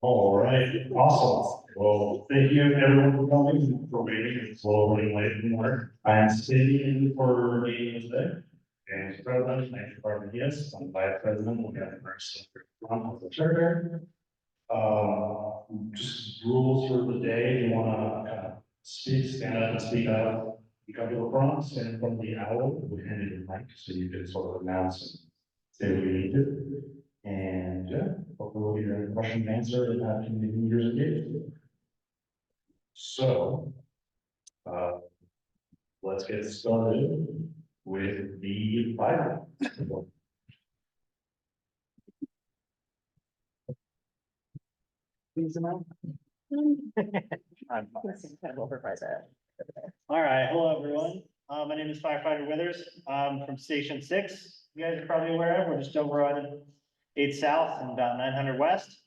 All right, awesome. Well, thank you everyone for coming, for waiting. It's a little running late in the morning. I'm sitting in for meeting today. And President, thank you for the yes, I'm Vice President, we'll get first from the charter. Just rules for the day. You wanna stand up and speak up. You come to the front, stand in front of the owl, we'll hand you the mic so you can sort of announce and say what you need to. And yeah, hopefully we'll get your question answered and have community leaders engaged. So, let's get started with the fire. All right, hello everyone. My name is Firefighter Withers. I'm from Station 6. You guys are probably aware of. We're just over on 8 South and about 900 West.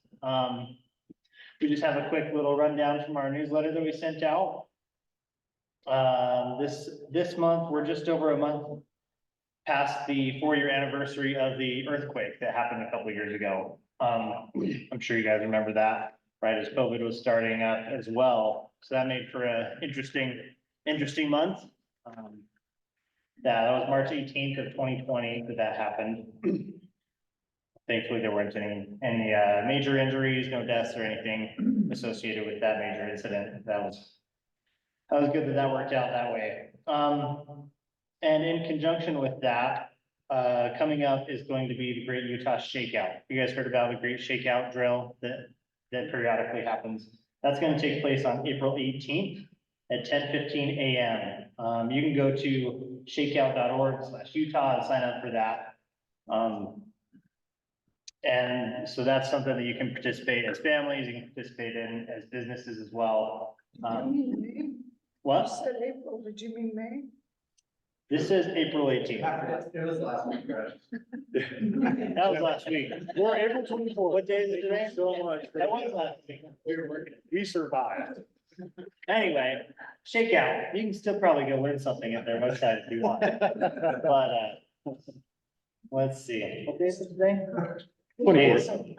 We just have a quick little rundown from our newsletter that we sent out. This month, we're just over a month past the 4-year anniversary of the earthquake that happened a couple of years ago. I'm sure you guys remember that, right, as COVID was starting up as well. So that made for an interesting month. That was March 18th of 2020 that happened. Thankfully, there weren't any major injuries, no deaths or anything associated with that major incident. That was good that worked out that way. And in conjunction with that, coming up is going to be the Great Utah Shakeout. You guys heard about the Great Shakeout drill that periodically happens. That's going to take place on April 18th at 10:15 a.m. You can go to shakeout.org/Utah and sign up for that. And so that's something that you can participate as families, you can participate in as businesses as well. What? You said April, did you mean May? This is April 18th. It was last week, right? That was last week. We're April 24th. What day is it today? So much. That was last week. We were working. We survived. Anyway, shakeout. You can still probably go learn something at their website if you want. But, let's see. What day is it today? 28th.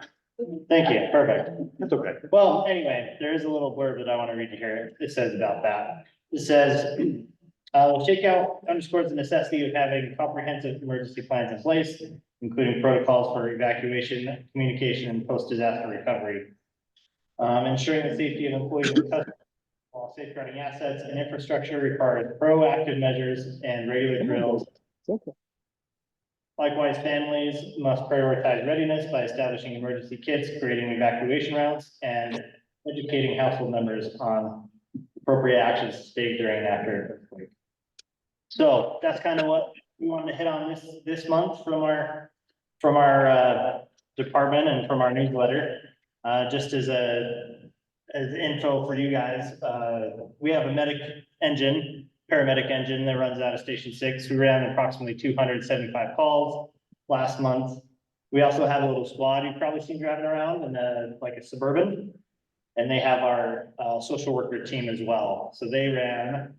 Thank you. Perfect. It's okay. Well, anyway, there is a little blurb that I want to read to here. It says about that. It says, shakeout underscores the necessity of having comprehensive emergency plans in place, including protocols for evacuation, communication, and post-disaster recovery. Ensuring the safety of employees and customers while safeguarding assets and infrastructure requires proactive measures and regular drills. Likewise, families must prioritize readiness by establishing emergency kits, creating evacuation routes, and educating household members on appropriate actions to take during and after an earthquake. So that's kind of what we wanted to hit on this month from our department and from our newsletter. Just as info for you guys, we have a paramedic engine that runs out of Station 6. We ran approximately 275 calls last month. We also have a little squad you've probably seen driving around in like a Suburban, and they have our social worker team as well. So they ran,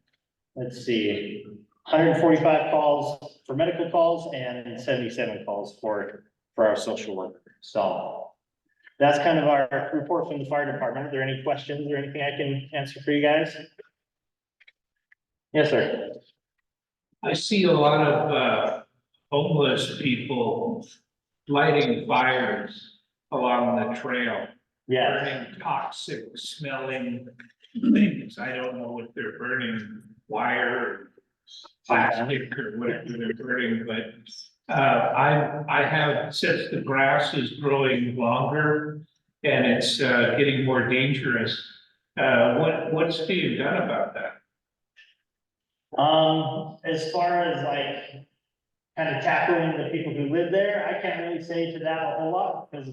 let's see, 145 calls for medical calls and 77 calls for our social worker. So that's kind of our report from the fire department. Are there any questions or anything I can answer for you guys? Yes, sir. I see a lot of homeless people lighting fires along the trail. Yeah. Burning toxic smelling things. I don't know if they're burning wire or plastic or whatever they're burning, but I have, since the grass is growing longer and it's getting more dangerous, what's being done about that? As far as like kind of tackling the people who live there, I can't really say to that a whole lot because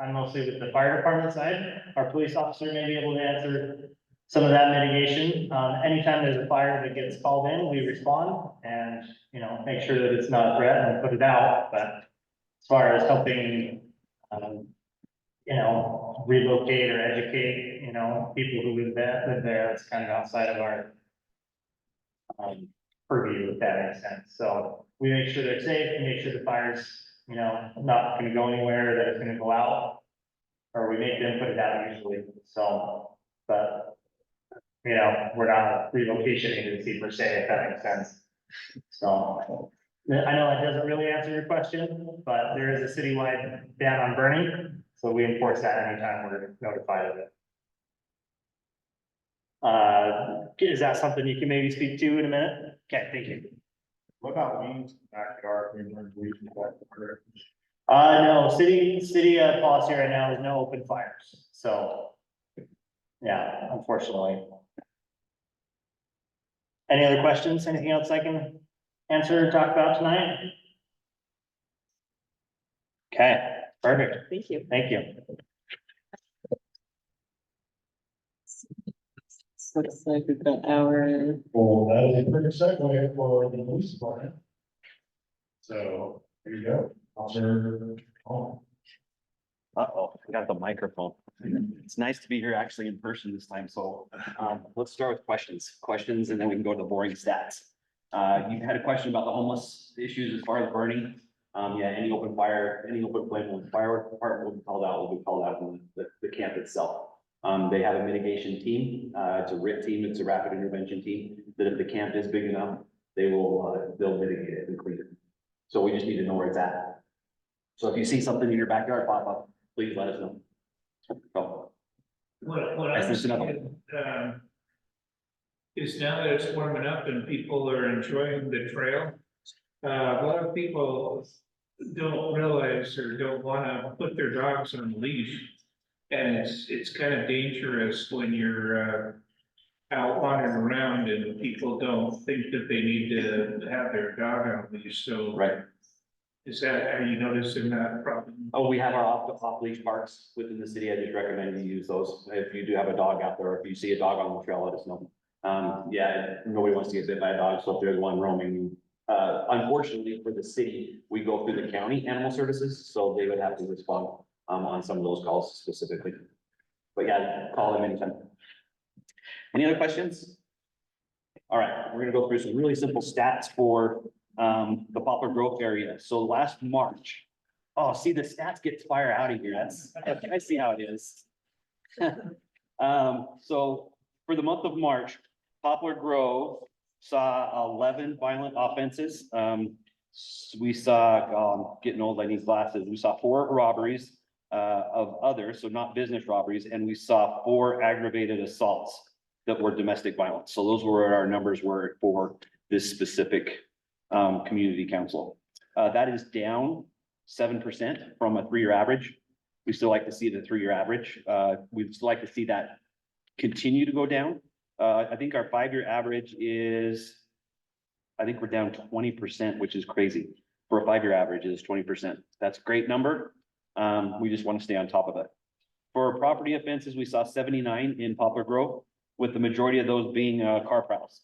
I'm mostly with the fire department side. Our police officer may be able to answer some of that mitigation. Anytime there's a fire that gets called in, we respond and, you know, make sure that it's not a threat and put it out. But as far as helping, you know, relocate or educate, you know, people who live there, it's kind of outside of our purview, if that makes sense. So we make sure they're safe, we make sure the fires, you know, not gonna go anywhere, that it's gonna go out. Or we make them put it out usually, so, but, you know, we're not a relocation agency per se, if that makes sense. So, I know it doesn't really answer your question, but there is a citywide ban on burning, so we enforce that anytime we're notified of it. Is that something you can maybe speak to in a minute? Okay, thank you. What about weeds, backyard, weeds, No, city policy right now is no open fires, so. Yeah, unfortunately. Any other questions? Anything else I can answer or talk about tonight? Okay, perfect. Thank you. Thank you. Looks like we've got our, Well, that is a perfect segue for the police department. So, here you go, Officer. Uh-oh, I got the microphone. It's nice to be here actually in person this time, so let's start with questions, and then we can go to the boring stats. You had a question about the homeless issues as far as burning. Yeah, any open fire, any open flame, when the fire department will be called out, will be called out from the camp itself. They have a mitigation team, it's a RIT team, it's a rapid intervention team, that if the camp is big enough, they'll mitigate it and clean it. So we just need to know where it's at. So if you see something in your backyard pop up, please let us know. Go. What I I'm sense another seeing, is now that it's warming up and people are enjoying the trail, a lot of people don't realize or don't wanna put their dogs on a leash. And it's kind of dangerous when you're, out wandering around and people don't think that they need to have their dog on a leash, so. Right. Are you noticing that problem? Oh, we have our off leash parks within the city. I just recommend you use those. If you do have a dog out there, if you see a dog on the trail, let us know. Yeah, nobody wants to get bit by a dog, so if there's one roaming. Unfortunately for the city, we go through the county animal services, so they would have to respond on some of those calls specifically. But yeah, call them anytime. Any other questions? All right, we're gonna go through some really simple stats for the Poplar Grove area. So last March, oh, see, the stats get fire out of here. That's, I see how it is. So for the month of March, Poplar Grove saw 11 violent offenses. We saw, I'm getting old, I need glasses. We saw 4 robberies of others, so not business robberies, and we saw 4 aggravated assaults that were domestic violence. So those were our numbers were for this specific community council. That is down 7% from a 3-year average. We still like to see the 3-year average. We'd still like to see that continue to go down. I think our 5-year average is, I think we're down 20%, which is crazy. For a 5-year average is 20%. That's a great number. We just want to stay on top of it. For property offenses, we saw 79 in Poplar Grove, with the majority of those being car prowls.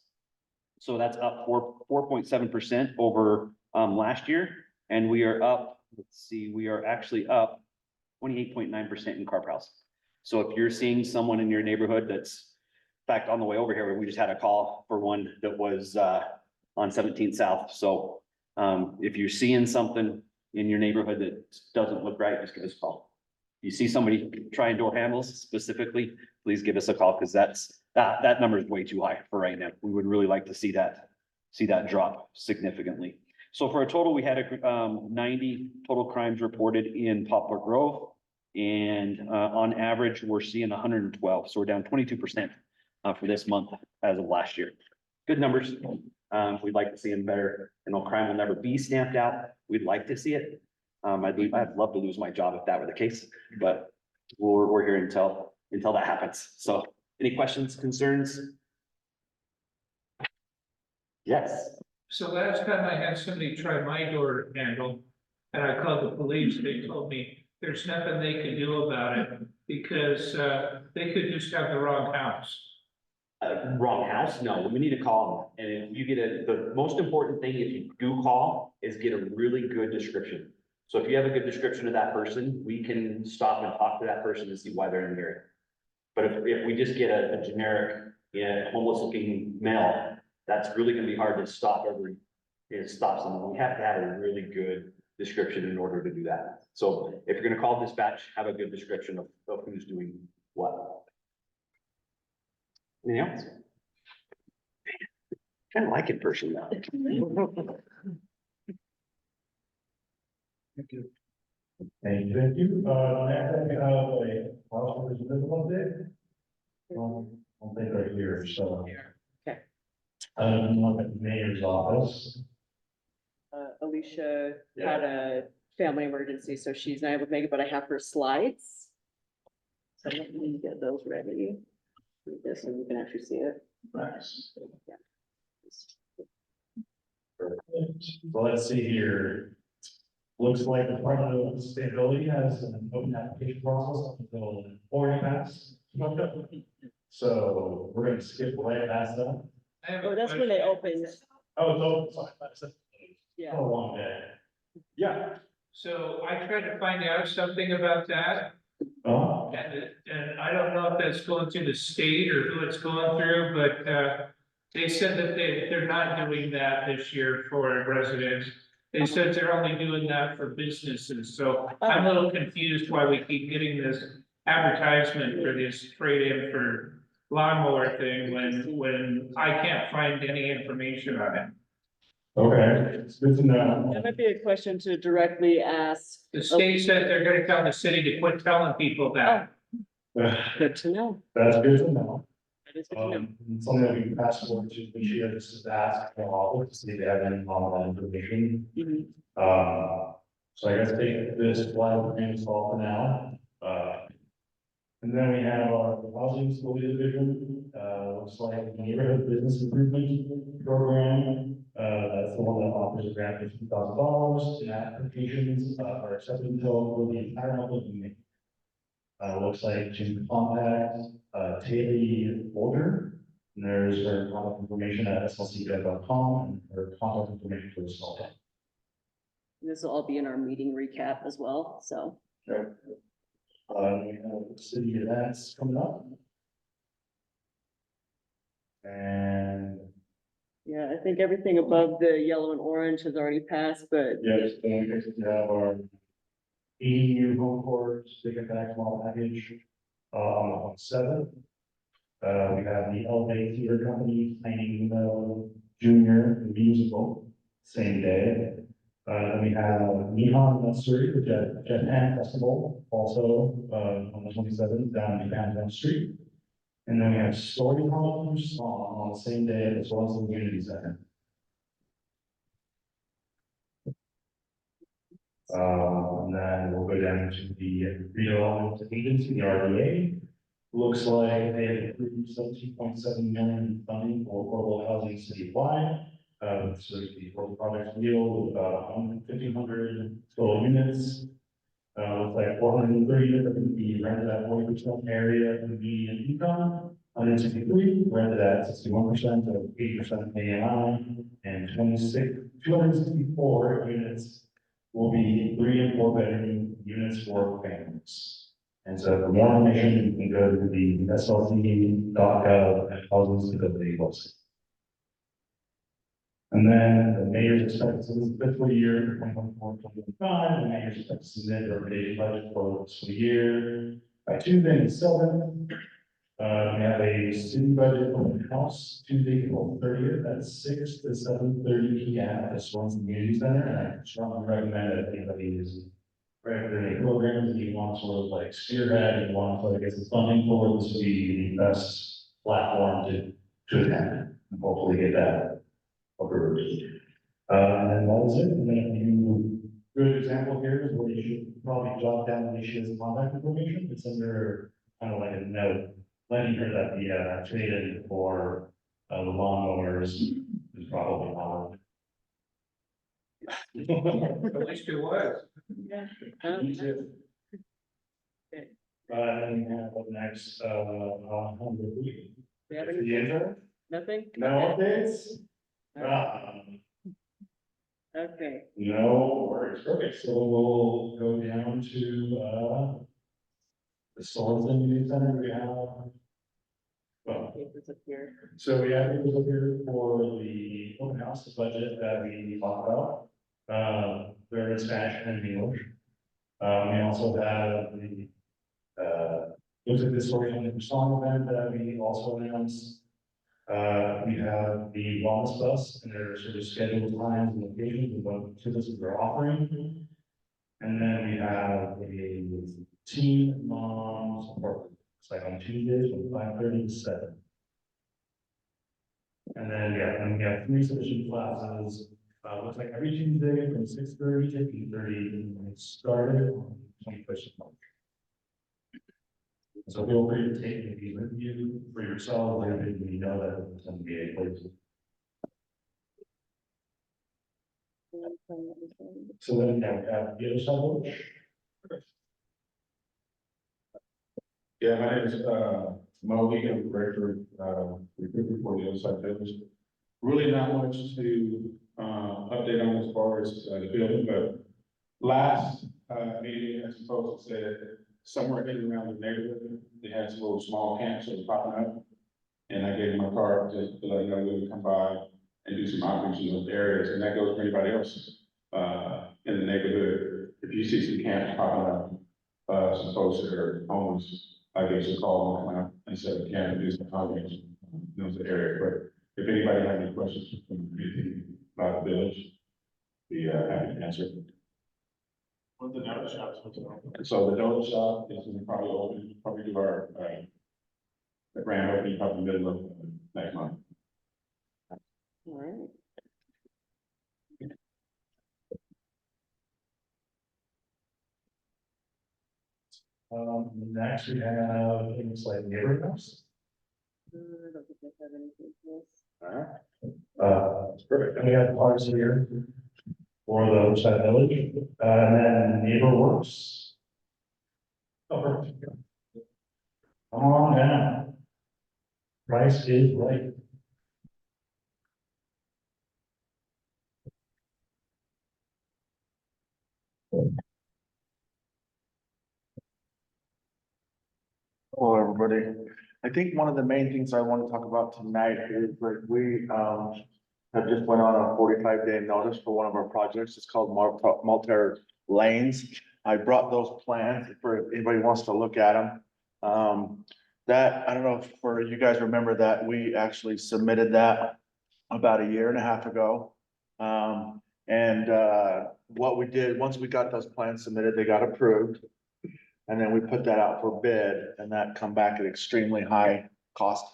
So that's up 4.7% over last year. And we are up, let's see, we are actually up 28.9% in car prowls. So if you're seeing someone in your neighborhood that's, in fact, on the way over here, we just had a call for one that was on 17th South. So if you're seeing something in your neighborhood that doesn't look right, just give us a call. You see somebody trying door handles specifically, please give us a call, because that number is way too high for right now. We would really like to see that drop significantly. So for a total, we had 90 total crimes reported in Poplar Grove, and on average, we're seeing 112. So we're down 22% for this month as of last year. Good numbers. We'd like to see them better. You know, crime will never be stamped out. We'd like to see it. I'd love to lose my job if that were the case, but we're here until that happens. So any questions, concerns? Yes. So last time I had somebody try my door handle and I called the police, they told me there's nothing they can do about it because they could just have the wrong house. Wrong house? No, we need to call them. And if you get the most important thing, if you do call, is get a really good description. So if you have a good description of that person, we can stop and talk to that person and see why they're in the area. But if we just get a generic, homeless looking male, that's really gonna be hard to stop stop someone. We have to have a really good description in order to do that. So if you're gonna call dispatch, have a good description of who's doing what. Anything else? Kind of like in person now. Thank you. Thank you. Next, I have a parcel visible update. I'll take right here, so. Okay. Look at the mayor's office. Alicia had a family emergency, so she's not able to make it, but I have her slides. So let me get those ready. Read this and you can actually see it. Nice. Perfect. So let's see here. Looks like the Department of Sustainability has an open application process up until 40 minutes. So we're gonna skip right past that. I have Oh, a that's when they question. opened. Oh, sorry, that's a Yeah. long day. Yeah. So I tried to find out something about that, Oh, and I don't know if that's going through the state or who it's going through, but they said that they're not doing that this year for residents. They said they're only doing that for businesses, so I'm a little confused why we keep getting this advertisement for this trade-in for lawnmower thing when I can't find any information on it. okay, it's good to know. That might be a question to directly ask. The state said they're gonna tell the city to quit telling people that. Good to know. That's good to know. That is good to know. Something that we can pass forward to Alicia, just to ask the office to see if they have any online information. Mhm. So I guess take this flag and install for now. And then we have our housing school division, looks like the neighborhood business improvement program. That's the one that offers a grant of $2,000, and applications are accepted until for the entire month of May. Looks like to contact, Taylor Boulder. And there's her contact information at slcgov.com and her contact information for the small town. This will all be in our meeting recap as well, so. Okay. We have city events coming up. And Yeah, I think everything above the yellow and orange has already passed, but yes, then we have our EU home courts, big impact small package, on the 7th. We have the Eldon Theater Company playing Junior musical, same day. Then we have León Nursery, the Japan Festival, also, on the 27th, down in Downtown Street. And then we have Story Homes on the same day as well as the Community Center. And then we'll go down to the redevelopment agency, the RDA. Looks like they have approved 17.7 million in funding for affordable housing citywide. So the project deal with about 1,500 total units. Looks like 430 units are going to be rented at 40% area of the median income. 163 rented at 61% of 80% AMI, and 264 units will be 3 and 4 bedroom units for families. And so for more information, you can go to the slc.gov and housing stability website. And then the mayor's expected to this fiscal year, 2024-2025, the mayor's expected to submit a recommendation budget for this fiscal year by Tuesday the 7th. We have a student budget open house Tuesday, April 30th at 6 to 7:30 p.m. at the Sorenson Community Center. And I strongly recommend that anybody is any programs that you want sort of like spearhead and want to get some funding for, this would be the best platform to attend and hopefully get that approved. And that is it. And then you, good example here is where you should probably jot down Alicia's contact information. It's under kind of like a note, letting her that the trade-in for the lawnmowers is probably on. At least it was. Me too. And we have up next, we have the any, intern, nothing? no Okay. updates? All right. Okay, No worries, okay, so we'll go down to, the Sorenson Community Center, we have. Well, papers up here. so we have people up here for the open house budget that we talked about. they're in Spanish and English. We also have the, looks like this storytelling song event that we also announced. We have the wellness bus and their sort of scheduled times and locations and what activities they're offering. And then we have a teen mom support. It's like on Tuesdays from 5:30 to 7. And then, yeah, and we have 3 sufficient classes, looks like every Tuesday from 6:30 to 8:30, and it started on 21st of March. So feel free to take maybe with you for yourself, or if you know that it's going to be a place. So then, yeah, we have the other side of it. Yeah, my name is, Mo Egan, director, recruitment for the Westside business. Really not much to, update on as far as, the building, but last, meeting, as folks said, somewhere in and around the neighborhood, they had some little small camps that were popping up. And I gave them a card to let them know we would come by and do some outreach in those areas, and that goes for anybody else, in the neighborhood. If you see some camps popping up, some folks that are homeless, I give you a call and come out and set a camp and do some outreach in those areas. But if anybody has any questions about the village, be happy to answer. What the donut shops, what's going on? So the donut shop is gonna probably open, probably do our, the grand opening probably middle of next month. All right. Next we have things like neighborhoods. I don't think I have anything for this. It's perfect. And we have parts here for the Westside Village, and then Neighborworks. Oh, perfect. Come on down. Price is right. Hello, everybody. I think one of the main things I want to talk about tonight is that we have just went on a 45-day notice for one of our projects. It's called Malter Lanes. I brought those plans for anybody who wants to look at them. That, I don't know if for you guys remember that we actually submitted that about a year and a half ago. What we did, once we got those plans submitted, they got approved. And then we put that out for bid, and that come back at extremely high cost.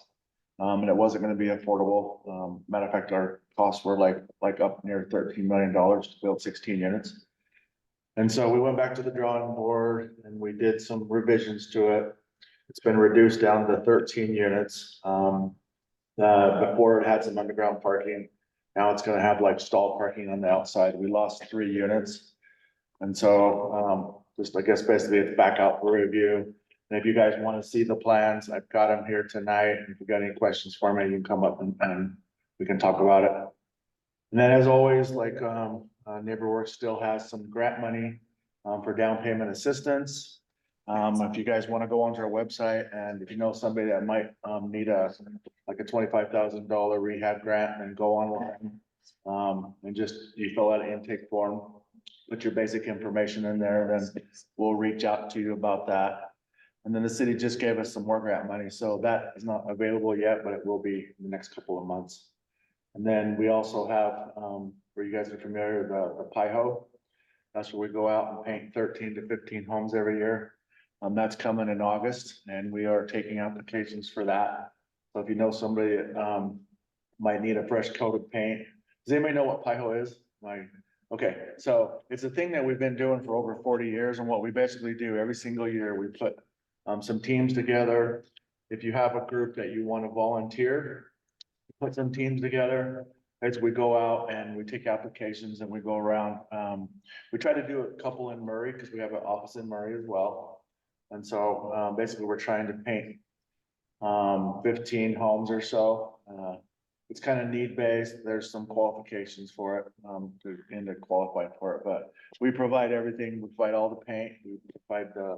And it wasn't gonna be affordable. Matter of fact, our costs were like up near $13 million to build 16 units. And so we went back to the drawing board and we did some revisions to it. It's been reduced down to 13 units. Before it had some underground parking. Now it's gonna have like stall parking on the outside. We lost 3 units. And so, just, I guess, basically it's back out for review. And if you guys want to see the plans, I've got them here tonight. If you got any questions for me, you can come up and we can talk about it. And then as always, like, Neighborworks still has some grant money, for down payment assistance. If you guys want to go onto our website and if you know somebody that might, need like a $25,000 rehab grant, then go online. And just, you fill out an intake form. Put your basic information in there, then we'll reach out to you about that. And then the city just gave us some more grant money, so that is not available yet, but it will be in the next couple of months. And then we also have, where you guys are familiar, the PIHO. That's where we go out and paint 13 to 15 homes every year. That's coming in August, and we are taking applications for that. So if you know somebody that, might need a fresh coat of paint. Does anybody know what PIHO is? Okay, so it's a thing that we've been doing for over 40 years, and what we basically do every single year, we put some teams together. If you have a group that you want to volunteer, put some teams together as we go out and we take applications and we go around. We try to do a couple in Murray because we have an office in Murray as well. And so basically we're trying to paint 15 homes or so. It's kind of need-based. There's some qualifications for it, to qualify for it, but we provide everything. We provide all the paint, we provide the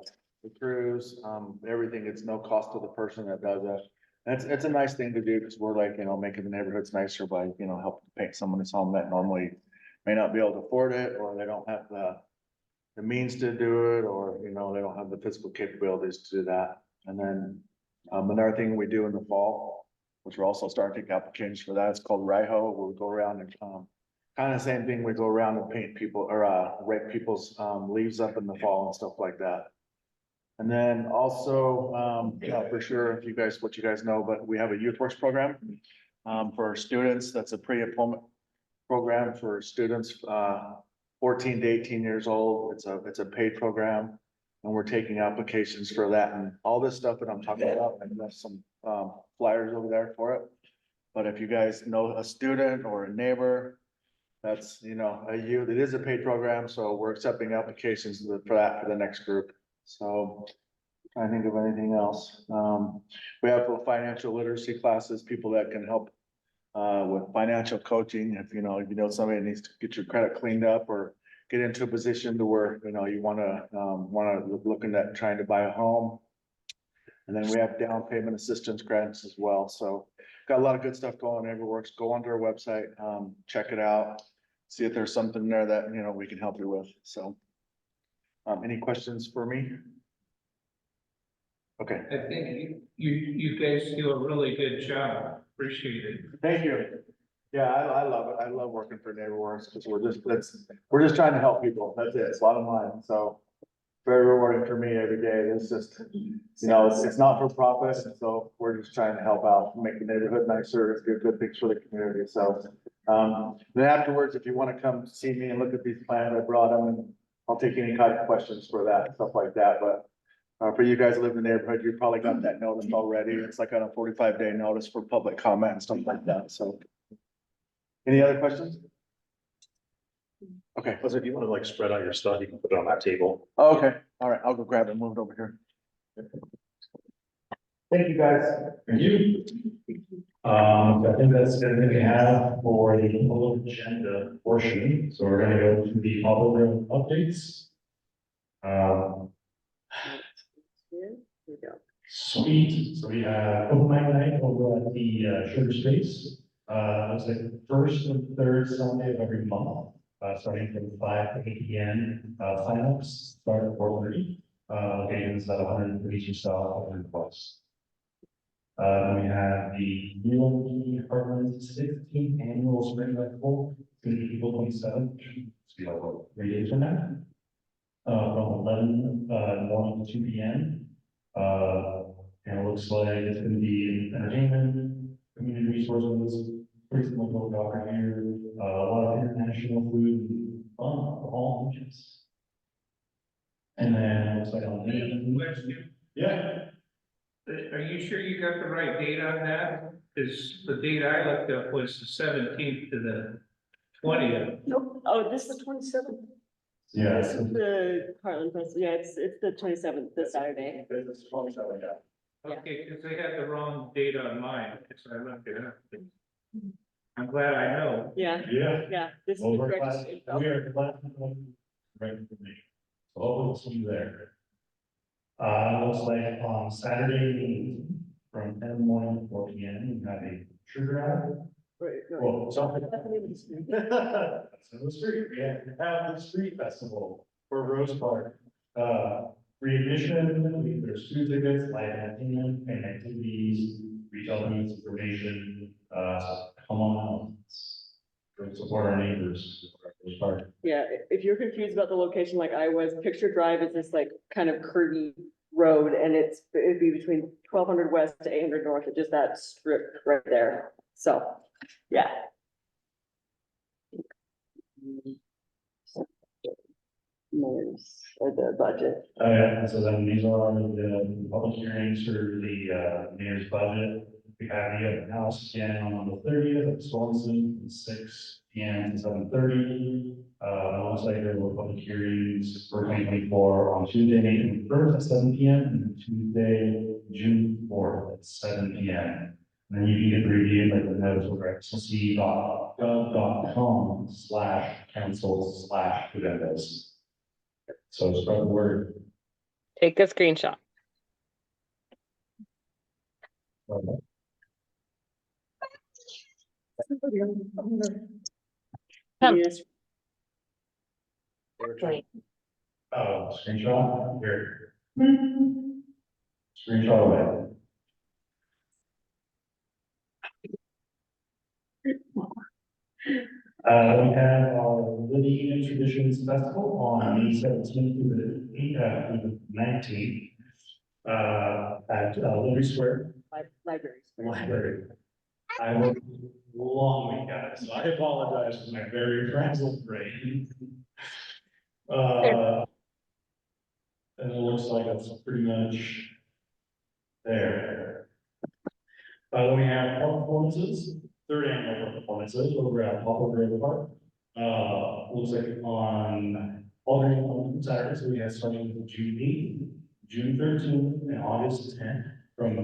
crews, everything. It's no cost to the person that does it. And it's a nice thing to do because we're like, making the neighborhoods nicer by, helping paint someone's home that normally may not be able to afford it, or they don't have the means to do it, or, you know, they don't have the physical capabilities to do that. And then, another thing we do in the fall, which we're also starting to take applications for that, it's called Riho, where we go around and, kind of same thing, we go around and paint people, or, rake people's, leaves up in the fall and stuff like that. And then also, not for sure if you guys, what you guys know, but we have a youth works program, for students. That's a pre-employment program for students, 14 to 18 years old. It's a paid program. And we're taking applications for that, and all this stuff that I'm talking about, and there's some, flyers over there for it. But if you guys know a student or a neighbor, that's, you know, a youth, it is a paid program, so we're accepting applications for that for the next group. So, trying to think of anything else. We have financial literacy classes, people that can help with financial coaching. If you know somebody needs to get your credit cleaned up or get into a position to where, you know, you wanna looking at trying to buy a home. And then we have down payment assistance grants as well. So got a lot of good stuff going on. Neighborworks, go onto our website, check it out, see if there's something there that, you know, we can help you with. So. Any questions for me? Okay, I think you guys do a really good job. Appreciate it. thank you. Yeah, I love it. I love working for Neighborworks because we're just trying to help people. That's it. It's bottom line. So very rewarding for me every day. It's just, you know, it's not for profit. So we're just trying to help out, make the neighborhood nicer, do good things for the community. So then afterwards, if you want to come see me and look at these plans, I brought them, and I'll take any kind of questions for that, stuff like that, but for you guys who live in the neighborhood, you probably got that notice already. It's like on a 45-day notice for public comment and stuff like that, so. Any other questions? Okay. Plus, if you want to like spread out your stuff, you can put it on that table. Okay, all right, I'll go grab it and move it over here. Thank you, guys. Thank you. I think that's everything we have for the full agenda portion. So we're gonna go to the Poplar updates. Here we go. Sweet. So we have open mic night over at the Sugar Space. Looks like the first and third Sunday of every month, starting from 5 to 8 p.m. Signups start at 4:30. Locations about 132 style and plus. We have the León Hartland 16th annual spring festival, it's gonna be April 27th, it's gonna be like 3 days from now. From 11 morning to 2 p.m. And it looks like it's gonna be entertainment, community resources, pretty local dog here, a lot of international food, fun, all regions. And then it looks like on the Question, yeah. are you sure you got the right date on that? Because the date I looked up was the 17th to the 20th. Nope, Oh, this it's is, the 27th. Yeah. this is the Hartland Festival. Yeah, it's the 27th, this Saturday. It's 27, yeah. Okay, because they had the wrong date on mine, so I looked it up. I'm glad I know. Yeah, Yeah. yeah, this is Well, the we're correct. glad, info. we are glad to know right information. So hopefully we'll see you there. Looks like on Saturday from 10 in the morning to 4 p.m. we have a sugar drive. Right, right. Well, sorry. That's in the street. We have the street festival for Rose Park. Free admission, there's food tickets, live entertainment, and activities, retail needs, information, come on out. Go support our neighbors. Rose Park. Yeah, if you're confused about the location like I was, Picture Drive is this like kind of curvy road, and it'd be between 1200 west to 800 north, it's just that strip right there. So, yeah. Or the budget. Yeah, so then these are the public hearings for the mayor's budget. We have the open house again on the 30th at Sorenson from 6 p.m. to 7:30. Looks like there were public hearings for 2024 on Tuesday, May 21st at 7 p.m. and Tuesday, June 4th at 7 p.m. And then you can get reviewed like the notes over at cc.gov.com/council/agendas. So spread the word. Take a screenshot. Come. Yes. Oh, screenshot here. Screenshot away. We have our Living and Traditions Festival on May 17th through the 19th. At Liberty Square Libraries. Library. I worked a long week guys, so I apologize for my very frazzled brain. And it looks like it's pretty much there. We have art performances, third annual art performances over at Poplar Park. Looks like on alternate Saturdays, we have starting with June 8th, June 13th, and August 10th from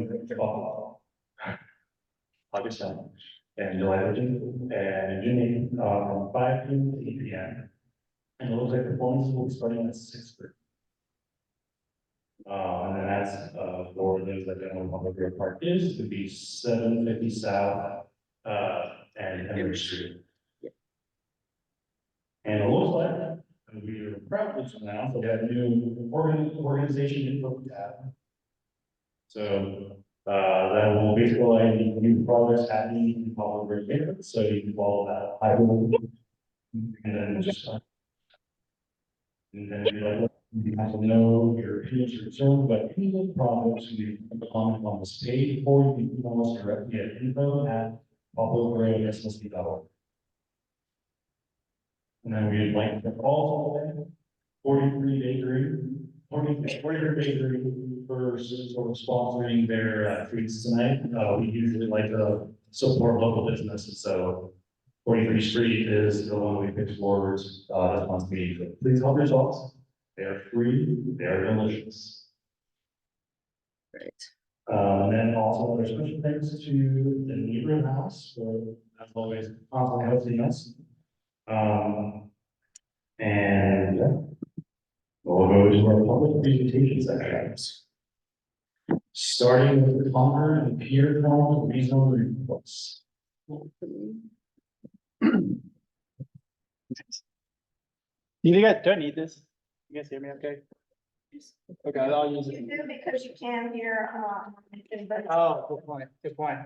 August 10th and July 13th and June 8th, from 5 p.m. to 8 p.m. And it looks like performances will be starting at 6:30. And then that's, for those that don't know what Poplar Park is, it could be 750 South, and Henry Street. And it looks like, and we are proud to announce, we have a new organization info tab. So, that will basically have new progress happening in Poplar neighborhood, so you can follow that. I will, and then just, and then be like, you have to know your opinions or concerns about any of the problems, you can comment on this page, or you can email us directly at info@poplargrove.org. And then we'd like to call 43 Bakery, 43 Bakery for sort of sponsoring their treats tonight. We usually like to support local businesses, so 43 Street is the one we picked forward this month's meeting. So please help yourselves. They are free, they are delicious. Right. And then also there's special thanks to the neighborhood house for, as always, constantly hosting us. And yeah, we'll go to our public presentation sections. Starting with the Concord and Pierpont rezone reports. You guys don't need this. You guys hear me okay? Okay, I'll use it. You do because you can hear, Oh, good point, good point.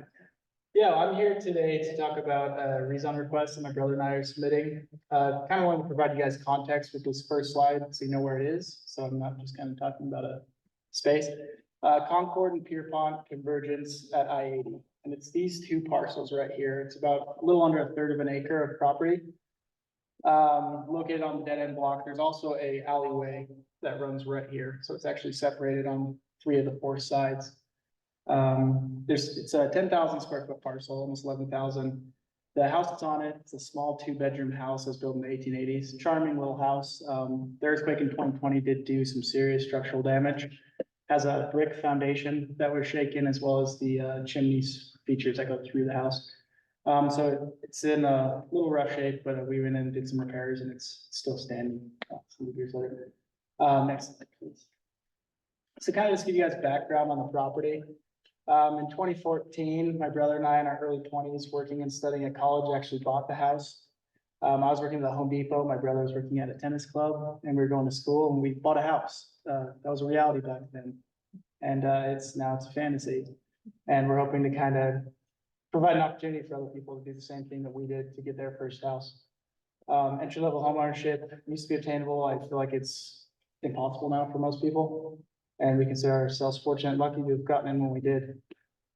Yeah, I'm here today to talk about a rezone request that my brother and I are submitting. Kind of wanted to provide you guys context with this first slide so you know where it is. So I'm not just kind of talking about a space. Concord and Pierpont convergence at I-80. And it's these two parcels right here. It's about a little under a third of an acre of property. Located on the dead end block. There's also a alleyway that runs right here. So it's actually separated on 3 of the 4 sides. It's a 10,000 square foot parcel, almost 11,000. The house that's on it, it's a small 2-bedroom house that was built in the 1880s. Charming little house. The earthquake in 2020 did do some serious structural damage. Has a brick foundation that was shaken, as well as the chimneys features that go through the house. So it's in a little rough shape, but we went in and did some repairs and it's still standing some years later. Next slide, please. So kind of just give you guys background on the property. In 2014, my brother and I in our early 20s working and studying at college actually bought the house. I was working at the Home Depot, my brother was working at a tennis club, and we were going to school and we bought a house. That was a reality back then. And it's a fantasy. And we're hoping to kind of provide an opportunity for other people to do the same thing that we did to get their first house. Entry-level homeownership used to be obtainable. I feel like it's impossible now for most people. And we consider ourselves fortunate and lucky to have gotten in when we did.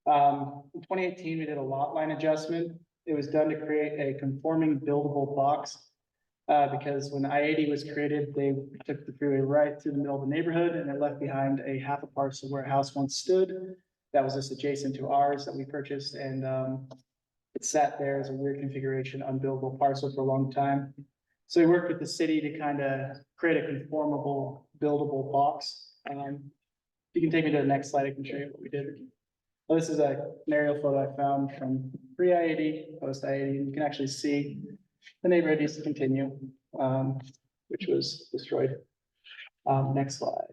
In 2018, we did a lot line adjustment. It was done to create a conforming buildable box. Because when I-80 was created, they took the freeway right through the middle of the neighborhood and it left behind a half a parcel where a house once stood. That was just adjacent to ours that we purchased, and it sat there as a weird configuration, unbuildable parcel for a long time. So we worked with the city to kind of create a conformable, buildable box. You can take me to the next slide, I can show you what we did. Well, this is an aerial photo I found from pre-I-80, post-I-80, and you can actually see the neighborhood used to continue, which was destroyed. Next slide.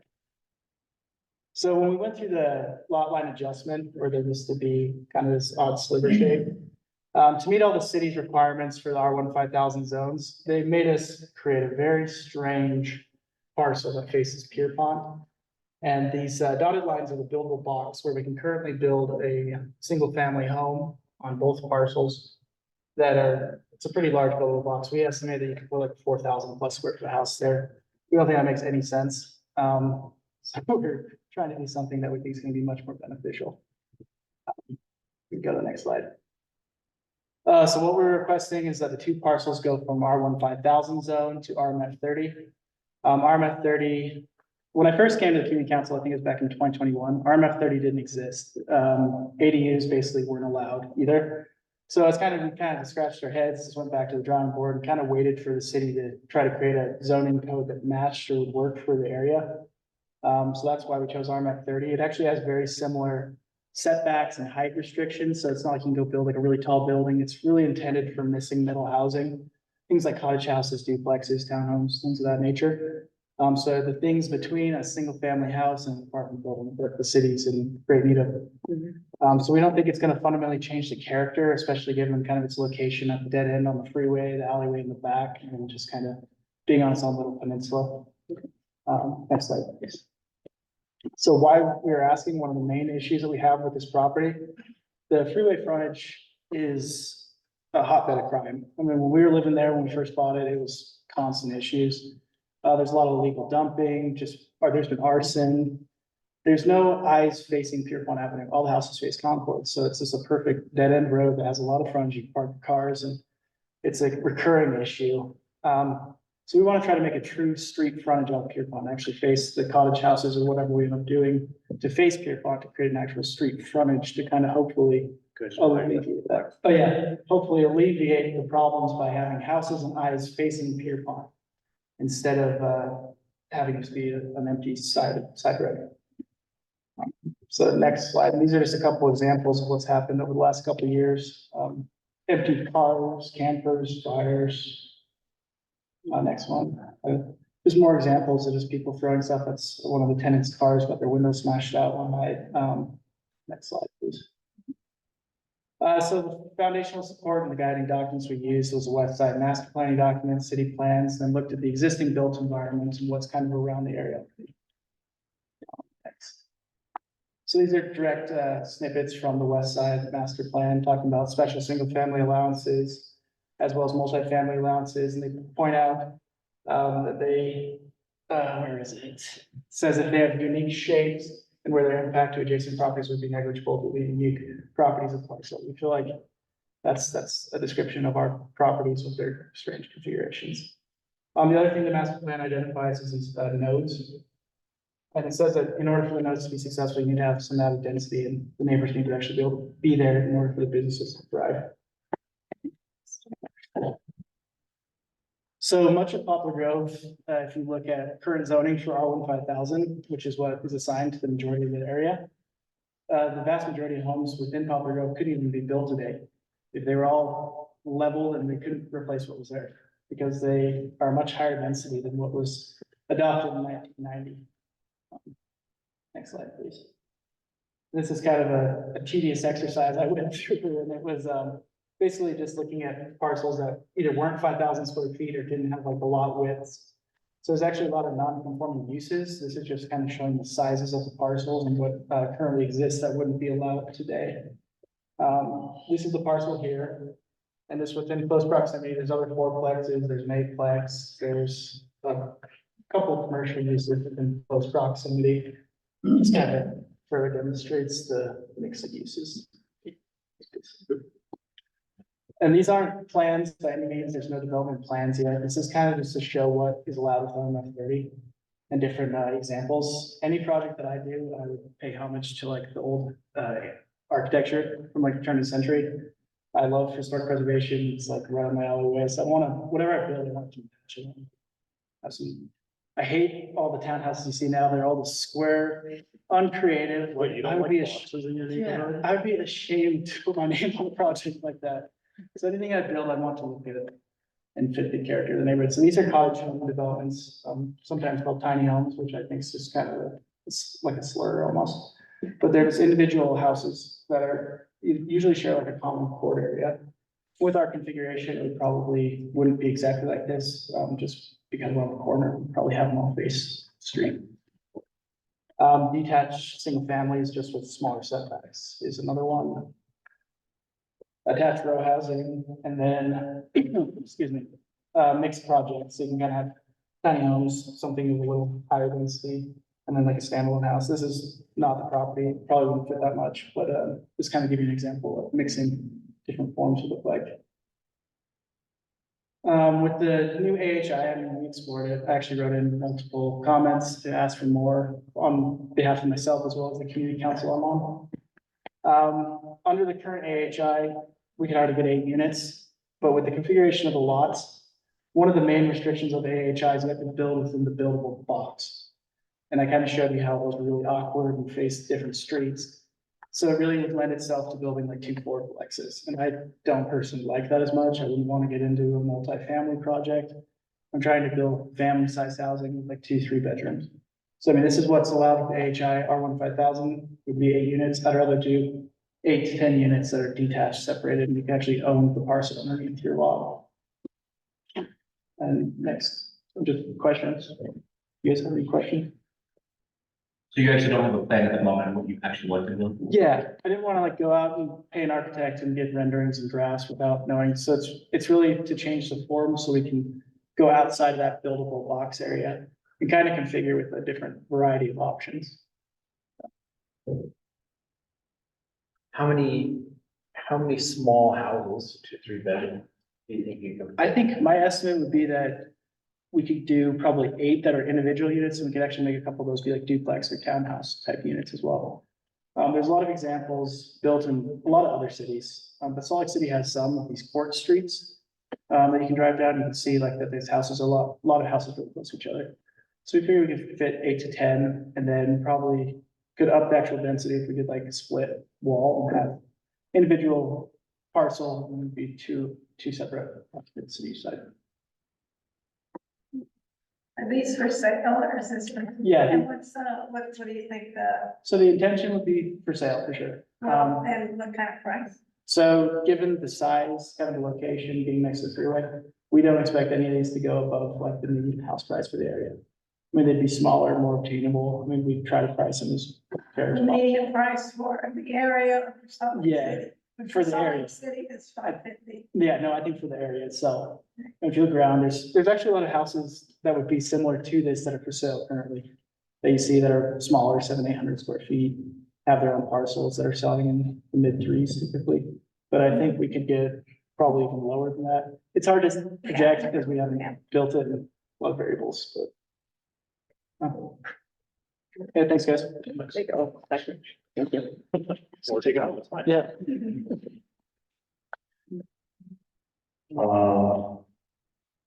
So when we went through the lot line adjustment, where there used to be kind of this odd sliver shape, To meet all the city's requirements for the R15,000 zones, they made us create a very strange parcel that faces Pierpont. And these dotted lines are the buildable blocks where we can currently build a single-family home on both parcels that are, it's a pretty large buildable box. We estimate that you could put like 4,000 plus square foot house there. We don't think that makes any sense. So we're trying to do something that we think is going to be much more beneficial. We can go to the next slide. So what we're requesting is that the two parcels go from R15,000 zone to RMF 30. RMF 30, when I first came to the community council, I think it was back in 2021, RMF 30 didn't exist. ADUs basically weren't allowed either. So it's we kind of scratched our heads, just went back to the drawing board and kind of waited for the city to try to create a zoning code that matched or would work for the area. So that's why we chose RMF 30. It actually has very similar setbacks and height restrictions. So it's not like you can go build like a really tall building. It's really intended for missing middle housing. Things like cottage houses, duplexes, townhomes, things of that nature. So the things between a single family house and an apartment building that the city's in great need of. So we don't think it's gonna fundamentally change the character, especially given kind of its location at the dead end on the freeway, the alleyway in the back, and just kind of being on its own little peninsula. Next slide, please. So why we're asking, one of the main issues that we have with this property, the freeway frontage is a hotbed of crime. I mean, when we were living there, when we first bought it, it was constant issues. There's a lot of illegal dumping, there's been arson. There's no eyes facing Pierpont Avenue. All the houses face Concord. So it's just a perfect dead end road that has a lot of frontage. You can park cars and it's a recurring issue. So we want to try to make a true street frontage on Pierpont, actually face the cottage houses or whatever we end up doing to face Pierpont to create an actual street frontage to kind of hopefully alleviate that. Oh yeah, hopefully alleviate the problems by having houses and eyes facing Pierpont instead of having it be an empty side road. So the next slide, and these are just a couple examples of what's happened over the last couple of years. Empty cars, campers, fires. Next one. There's more examples of just people throwing stuff. That's one of the tenants' cars got their window smashed out one night. Next slide, please. So the foundational support and the guiding documents we used was a Westside master planning document, city plans, then looked at the existing built environment and what's kind of around the area. Next. So these are direct snippets from the Westside master plan, talking about special single family allowances, as well as multifamily allowances, and they point out that they, where is it? Says that they have unique shapes and where their impact to adjacent properties would be negligible to the unique properties of parcel. We feel like that's a description of our properties with their strange configurations. The other thing the master plan identifies is these nodes. And it says that in order for the nodes to be successful, you need to have some added density and the neighbors need to actually be able to be there in order for the businesses to thrive. So much of Poplar Grove, if you look at current zoning for R15,000, which is what is assigned to the majority of the area, the vast majority of homes within Poplar Grove couldn't even be built today if they were all leveled and they couldn't replace what was there because they are much higher density than what was adopted in 1990. Next slide, please. This is kind of a tedious exercise I went through, and it was basically just looking at parcels that either weren't 5,000 square feet or didn't have like the lot widths. So there's actually a lot of non-conforming uses. This is just kind of showing the sizes of the parcels and what currently exists that wouldn't be allowed today. This is the parcel here, and this within close proximity. There's other fourplexes, there's an eightplex, there's a couple of commercial uses within close proximity. Just kind of further demonstrates the mix of uses. And these aren't plans by any means. There's no development plans yet. This is kind of just to show what is allowed with RMF 30 and different examples. Any project that I do, I would pay homage to like the old architecture from like the turn of the century. I love historic preservation. It's like right on my alleyway. So I want to, whatever I build, I want to match it. I hate all the townhouses you see now. They're all the square, uncreative. What, you don't like boxes in your neighborhood? I would be ashamed to put my name on a project like that. So anything I build, I want to look good and fit the character of the neighborhood. So these are cottage home developments, sometimes called tiny homes, which I think is just kind of it's like a slur almost. But there's individual houses that are usually share like a common court area. with our configuration, it probably wouldn't be exactly like this, just because we're on the corner, we probably have them all face the street. Detached single families just with smaller setbacks is another one. Attached row housing, and then, excuse me, mixed projects, so you can kind of have tiny homes, something a little higher density, and then like a standalone house. This is not the property, probably wouldn't fit that much, but just kind of give you an example of mixing different forms would look like. With the new AHI, I mean, we explored it. I actually wrote in multiple comments to ask for more on behalf of myself as well as the community council I'm on. Under the current AHI, we can already get 8 units, but with the configuration of the lots, one of the main restrictions of the AHI is you have to build within the buildable box. And I kind of showed you how those are really awkward and face different streets. So it really would lend itself to building like 2 fourplexes, and I don't personally like that as much. I wouldn't want to get into a multifamily project. I'm trying to build family-sized housing with like 2-3 bedrooms. So I mean, this is what's allowed with AHI. R15,000 would be 8 units. I'd rather do 8 to 10 units that are detached, separated, and you can actually own the parcel underneath your lot. And next, just questions. You guys have any questions? So you actually don't have a plan at the moment, what you actually want to do? Yeah, I didn't want to like go out and pay an architect and get renderings and drafts without knowing. So it's really to change the form so we can go outside of that buildable box area and kind of configure with a different variety of options. How many small houses, 2-3 bedroom, do you think you can? I think my estimate would be that we could do probably 8 that are individual units, and we could actually make a couple of those be like duplex or townhouse type units as well. There's a lot of examples built in a lot of other cities, but Salt Lake City has some of these court streets that you can drive down and you can see like that there's houses, a lot of houses really close to each other. So we figure we could fit 8 to 10, and then probably could up the actual density if we did like a split wall and have individual parcel, and it'd be two separate occupants each side. Are these for sale or is this? Yeah. And what do you think So the intention would be for sale for sure. and what kind of price? So given the size, kind of the location being next to the freeway, we don't expect any of these to go above like the median house price for the area. I mean, they'd be smaller, more obtainable. I mean, we try to price them as fair as The possible. median price for the area or for Salt Lake Yeah, City? for the Salt Lake area. City is $550. Yeah, no, I think for the area itself. If you look around, there's actually a lot of houses that would be similar to this that are for sale currently. That you see that are smaller, 700-800 square feet, have their own parcels that are selling in the mid-3s typically. But I think we could get probably even lower than that. It's hard to project because we haven't built it in a lot of variables, but. Okay, thanks, guys. Thank you. We'll take it out. That's fine. Yeah.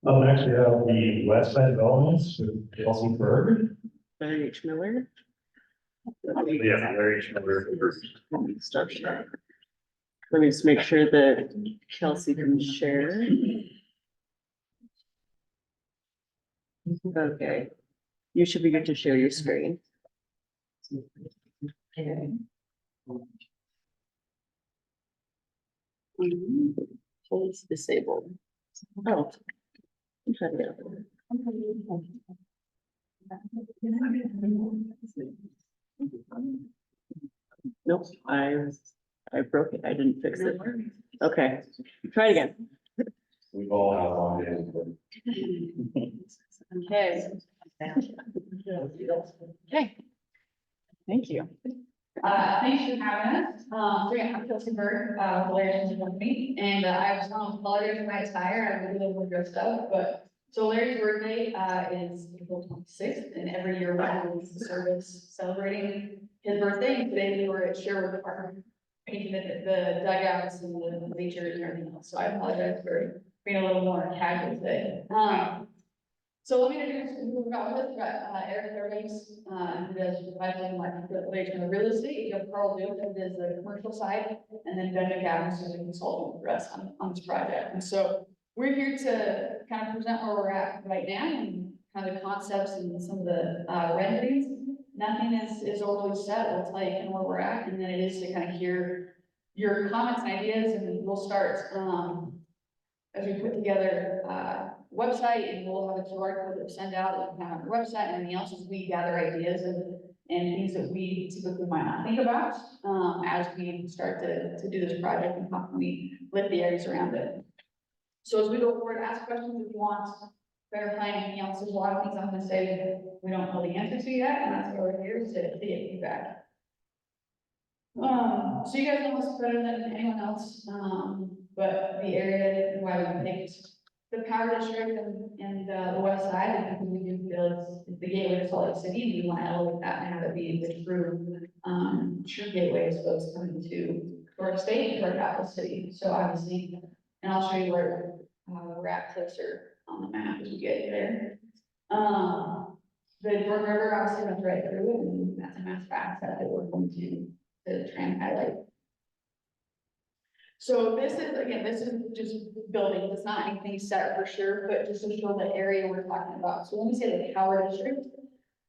Up next, we have the Westside developments with Kelsey Berg. Larry H. Miller. Yeah, Larry Schmiller. Let me start sharing. Let me just make sure that Kelsey can share. Okay, you should be good to share your screen. Okay. Hold disabled. Oh. I'm trying to get over there. Nope, I broke it. I didn't fix it. Okay, try it again. We've all had long days. Okay. Okay. Thank you. Thanks for having us. So yeah, I'm Kelsey Berg, Larry's company, and I was on apologize for my attire. I'm a little more dressed up, but so Larry's birthday is April 26th, and every year we release the service celebrating his birthday. And today we were at Sherwood Park, painting the dugouts and the bleachers and everything else. So I apologize for being a little more casual today. So let me introduce who we've got with us. We've got Eric Fairbanks, who does advising like relation to real estate. You have Carl Duke, who does the commercial side, and then Ben McAdams, who's a consultant for us on this project. And so we're here to kind of present where we're at right now and kind of the concepts and some of the renderings. Nothing is overly set. We'll tell you kind of where we're at, and then it is to kind of hear your comments and ideas, and we'll start as we put together, website, and we'll have a QR code that we send out, that we can have on our website, and everything else as we gather ideas and things that we typically might not think about, as we start to do this project and how can we lift the areas around it. So as we go forward, ask questions if you want, verify anything else. There's a lot of things I'm gonna say that we don't know the answer to yet, and that's why we're here, is to get feedback. So you guys know this better than anyone else, but the area and why we picked the power district and the west side, because we do feel it's the gateway to Salt Lake City, and we want to elevate that and have it be the true gateway as folks coming to our state, to our capital city. So obviously, and I'll show you where we're at closer on the map as we get there. The Jordan River obviously runs right through it, and that's a massive asset that we're going to try and highlight. So this is just buildings, it's not anything set for sure, but just to show the area we're talking about. So when we say the power district,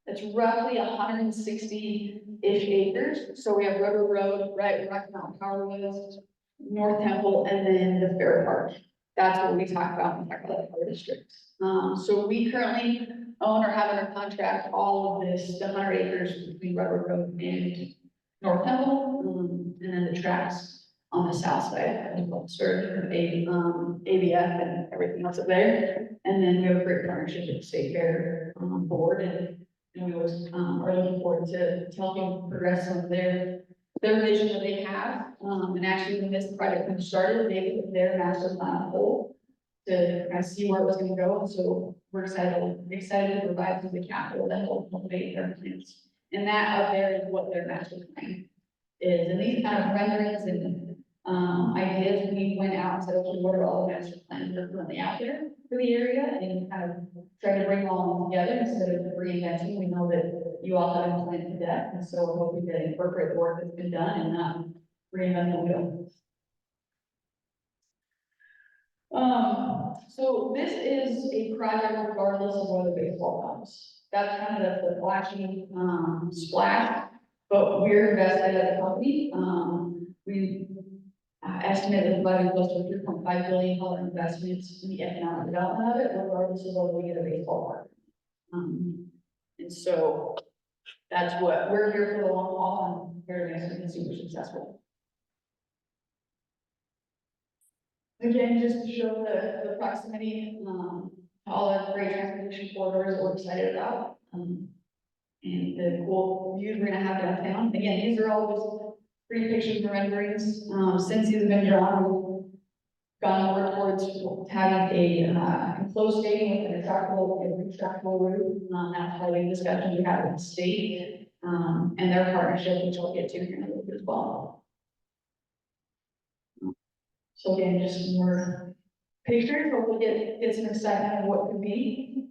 it's roughly 160-ish acres. So we have River Road, right, Rocky Mountain Power was, North Temple, and then the Fair Park. That's what we talk about when we talk about the power district. So we currently own or have under contract all of this, the 100 acres between River Road and North Temple, and then the tracks on the south side, served ABF and everything else up there. And then we have a great partnership with the State Fair board, and we always are looking forward to helping progress some of their vision that they have. And actually, when this project was started, they put their master plan on hold to kind of see where it was going to go. And so we're excited to provide some of the capital that will motivate their plans. And that up there is what their master plan is. And these kind of renderings and ideas, we went out and said, okay, what are all the master plans that are currently out there for the area, and kind of try to bring all of them together instead of reinventing. We know that you all have been planned to death, and so we're hoping to incorporate the work that's been done and not reinvent the wheel. So this is a project regardless of whether baseball comes. That's kind of the flashing splash, but we're invested as a company. We estimated the budget close to a $3.5 billion investments in the economic development of it, regardless of whether we get a baseball park. And so that's what we're here for, the long haul, and here to make something super successful. Again, just to show the proximity, all the great transportation corridors that we're excited about, and the cool views we're gonna have downtown. Again, these are all just pretty pictures and renderings. Since these have been drawn, we've gone more towards having a enclosed stadium with an retractable roof. That's probably a discussion we have with the state, and their partnership, which I'll get to here in a little bit as well. So again, just more pictures, hopefully get some excitement of what could be.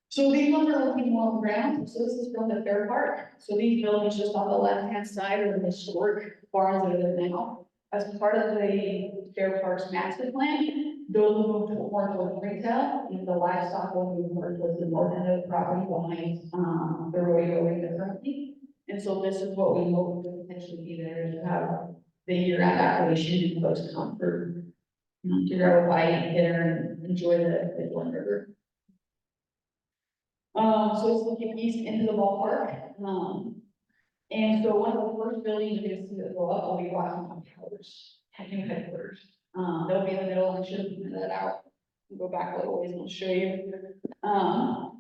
So these ones are looking more on the ground. So this is from the Fair Park. So these buildings just on the left-hand side are the historic barns that are there now. As part of the Fair Park's master plan, those will move more towards retail, and the livestock will move more towards the north end of the property behind the rodeo area currently. And so this is what we hope to potentially be there, is to have the year-round operation and folks come for, to grab a bite and dinner and enjoy the Jordan River. So it's looking east into the ballpark. And so one of the first buildings you're gonna see that go up will be Rocky Mountain Towers, new headquarters. They'll be in the middle, and I should have pointed that out. We'll go back a little ways and I'll show you.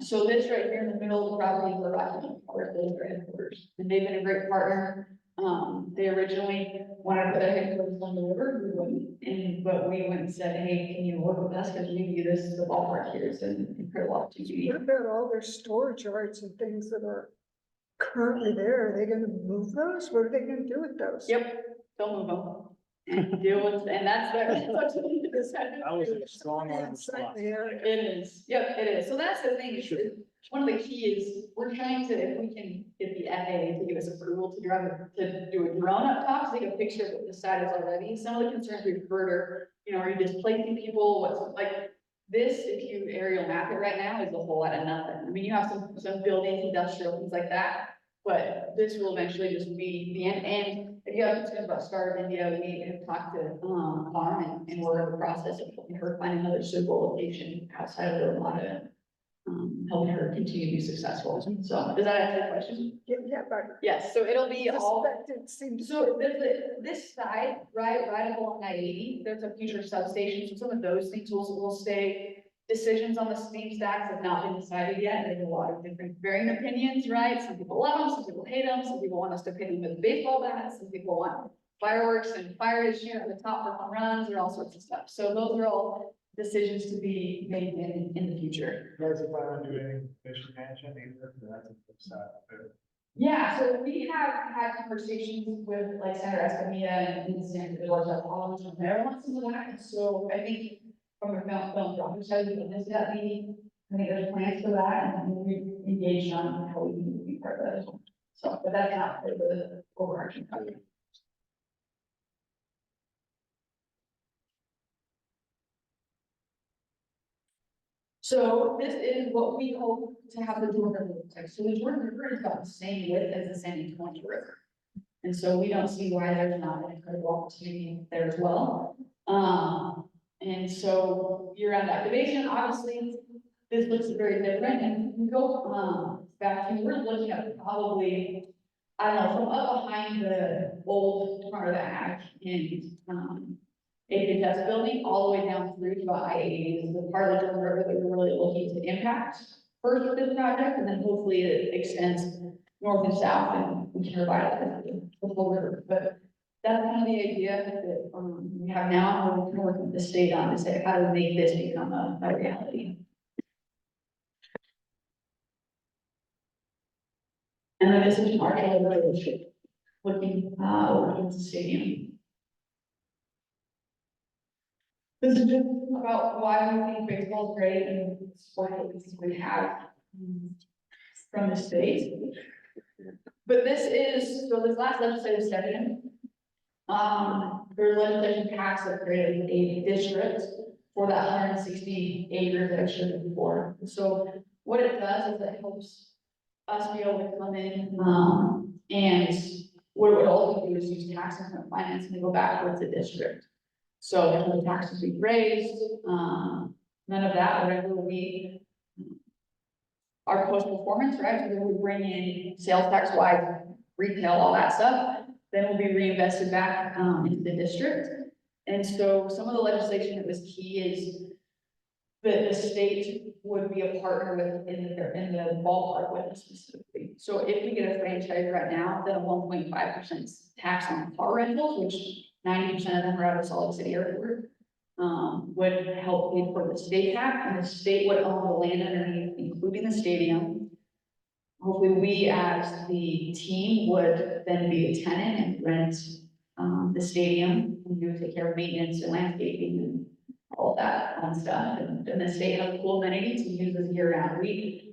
So this right here in the middle of the property is the Rocky Mountain Towers, those are headquarters, and they've been a great partner. They originally wanted to put their headquarters on the river, we wouldn't, but we went and said, hey, can you work with us, because we view this as the ballpark here, it's an incredible opportunity. What about all their storage yards and things that are currently there? Are they gonna move those? What are they gonna do with those? Yep, don't move them. And deal with, and that's their. That was a strong arm slot. It is, yep, it is. So that's the thing, is one of the key is, we're trying to, if we can get the FAA to give us approval to do a drone up top, so take a picture of what the site is already. Some of the concerns we've heard are, are you displacing people? What's like this, if you aerial map it right now, is a whole lot of nothing. I mean, you have some buildings, industrial, things like that. But this will eventually just be the end, and if you have concerns about Star of India, we have talked to, Farm, and we're in the process of helping her find another suitable location outside of the Ramada. Helping her continue to be successful, so, does that answer your question? Yeah, but Yes, so it'll be all. suspected seems. So this side, right along I-80, there's a future substation, so some of those things will stay. Decisions on the steam stacks have not been decided yet, there's a lot of different varying opinions, right? Some people love them, some people hate them, some people want us to pay them with baseball bats, some people want fireworks and fire issue at the top for home runs, or all sorts of stuff, so those are all decisions to be made in the future. Guys, if I want to do any fish management, that's a good side. Yeah, so we have had conversations with like Senator Escamilla and Senator all from there once in a while, and so I think from a philanthropic side, we can that meeting. I think there's plans for that, and we engaged on how we can be part of that as well. So, but that's not for the overarching project. So this is what we hope to have the Jordan look like. So the Jordan River is about the same width as the San Antonio River. And so we don't see why there's not an incredible opportunity there as well. And so year-round activation, obviously, this looks very different. And we go back to, we're looking at probably, I don't know, from up behind the old part of the ag and APHS building all the way down through to about I-80 is the part of the Jordan River that we're really looking to impact first with this project, and then hopefully it extends north and south, and we can provide the whole river. But that's kind of the idea that we have now, and we're kind of working with the state on to say how to make this become a reality. And then this is an article looking over towards the stadium. This is just about why we think baseball is great and sport that we have from the state. But this is, so this last legislative session, there's legislation passed that created a district for that 160 acres that I showed you before. So what it does is it helps us be able to come in, and what it would also do is use tax increment finance and go back towards the district. So there's no taxes being raised, none of that, whatever we, our post-performance, right, so then we bring in sales tax wise, retail, all that stuff, then will be reinvested back into the district. And so some of the legislation that was key is that the state would be a partner with in the ballpark with us specifically. So if we get a franchise right now, then a 1.5% tax on car rentals, which 90% of them are out of Salt Lake City Airport, would help pay for the state tax, and the state would own the land underneath, including the stadium. Hopefully we as the team would then be the tenant and rent the stadium, and you would take care of maintenance and landscaping and all of that fun stuff. And the state has cool amenities to use this year round. If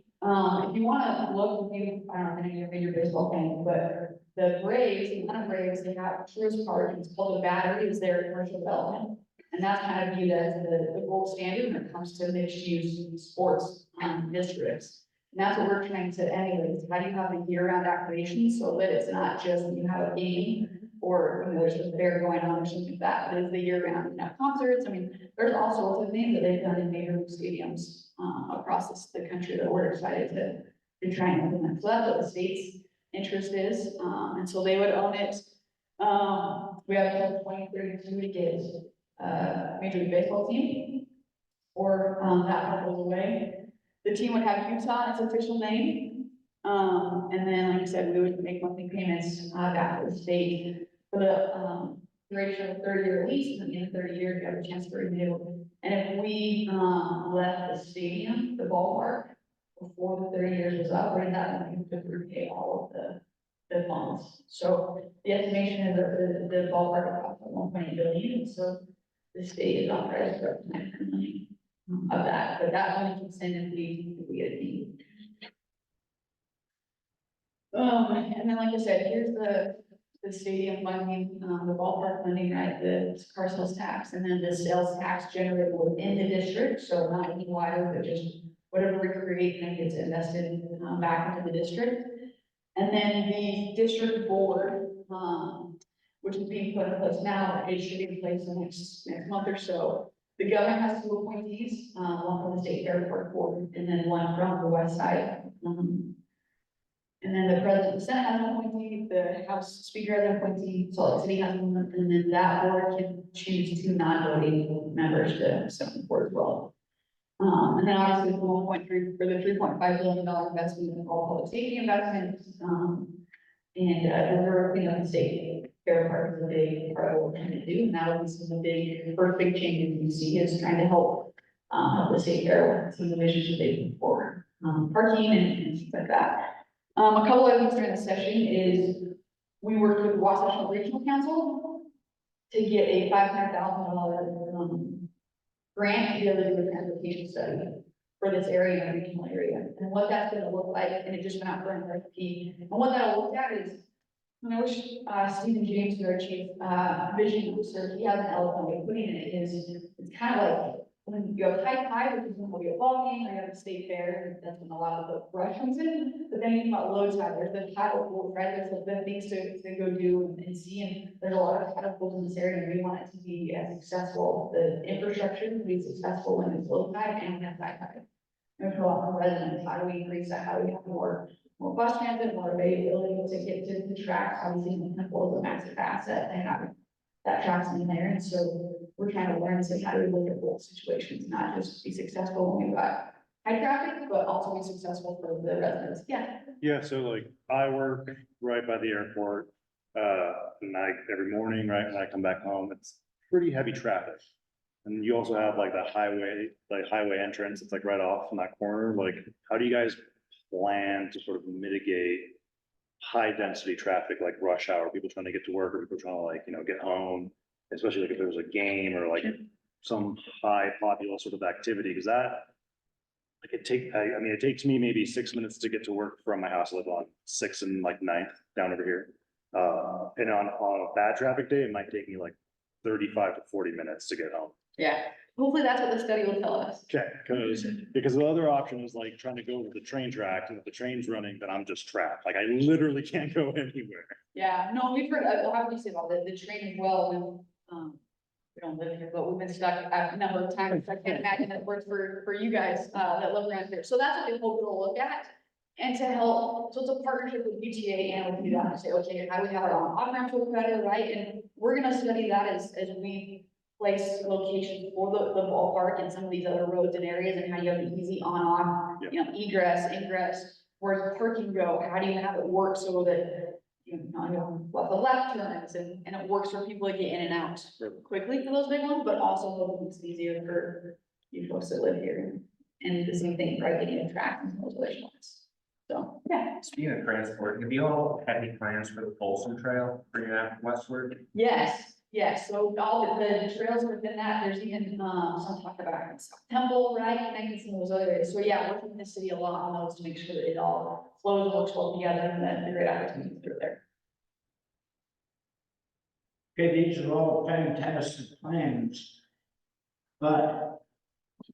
you want to look, I don't know if any of you are baseball fans, but the Braves, the Atlanta Braves, they have a tourist park, it's called the Battery, is their commercial development. And that's kind of viewed as the gold standard when it comes to mixed use sports districts. And that's what we're trying to emulate, is how do you have a year-round activation so that it's not just when you have a game or when there's a fair going on or something like that, but it's the year-round, you have concerts. I mean, there's all sorts of things that they've done in Neighborworks stadiums across the country that we're excited to try and implement. So that's what the state's interest is, and so they would own it. We have until 2032 to get Major League Baseball team, or that part goes away. The team would have Utah in its official name, and then, like I said, we would make monthly payments back to the state for the duration of a 30-year lease, and in 30 years, you have a chance to renew. And if we left the stadium, the ballpark, before the 30 years was up, right, that we could repay all of the funds. So the estimation is that the ballpark cost 1.8 billion, so the state is authorized for up to 900 million of that, but that only kicks in if we get a team. And then, like I said, here's the stadium funding, the ballpark funding, right, the car sales tax, and then the sales tax generated within the district, so not any wider, but just whatever we create then gets invested back into the district. And then the district board, which is being put in place now, it should be in place in the next month or so. The governor has 2 appointees, one from the state airport board, and then one from the Westside. And then the president of the Senate has an appointee, the House Speaker has an appointee, Salt Lake City has one, and then that board can choose 2 non-voting members to sit on the board as well. And then obviously the 1.3 for the $3.5 billion investment in all public safety investments, and we're working on the state fair part is a big part of what we're trying to do. And that was some of the first big changes you see is trying to help the state fair with some of the measures that they put forward, parking and things like that. A couple of things during the session is we worked with Wasatch Regional Council to get a $500,000 grant to be able to do a transportation study for this area and regional area. And what that's gonna look like, and it just went out for an RFP. And what that'll look at is, and I wish Stephen James, who's our chief vision officer, he has an eloquent way of putting it, is it's kind of like when you have high tide, which is when we have ball game, or you have a state fair, that's when a lot of the rush comes in. But then you think about low tide, there's the tidal pool, right? There's the things to go do and see, and there's a lot of tidal pools in this area, and we want it to be as successful, the infrastructure to be successful when it's low tide and when it's high tide. And for a lot of residents, how do we increase that? How do we have more bus transit, more availability to get to the tracks? Obviously, the temple is a massive asset, they have that tracks in there, and so we're trying to learn to say, how do we look at both situations, not just be successful when we've got high traffic, but also be successful for the residents. Yeah, so like I work right by the airport, and every morning, right, when I come back home, it's pretty heavy traffic. And you also have like the highway entrance, it's like right off in that corner, like, how do you guys plan to sort of mitigate high density traffic, like rush hour, people trying to get to work, or people trying to like, get home, especially like if there was a game or like some high populous sort of activity, because that, like it takes me maybe 6 minutes to get to work from my house. I live on 6th and like 9th down over here. And on a bad traffic day, it might take me like 35 to 40 minutes to get home. Yeah, hopefully that's what the study will tell us. Okay, because the other option is like trying to go to the train track, and if the train's running, then I'm just trapped. Like I literally can't go anywhere. Yeah, no, we've heard, how would you say about the train as well, we don't live here, but we've been stuck a number of times. I can't imagine that works for you guys, that live around here. So that's what we hope it'll look at. And to help, so it's a partnership with UTA and with UDOT to say, okay, how do we have our own off-ramps work better, right? And we're gonna study that as we place locations for the ballpark and some of these other roads and areas, and how you have an easy on-off, egress, ingress, where's parking go? How do you have it work so that the left turns and it works for people to get in and out quickly for those big ones, but also hopefully it's easier for you folks that live here. And the same thing, right, getting a track and those other ones. So, yeah. Speaking of transport, have you all had any plans for the Folsom Trail bringing that westward? Yes, so all the trails within that, there's even some talk about Temple, right, connecting some of those other areas. So yeah, working with the city a lot on those to make sure that it all flows and works well together, and that the great opportunities through there. Okay, these are all fantastic plans, but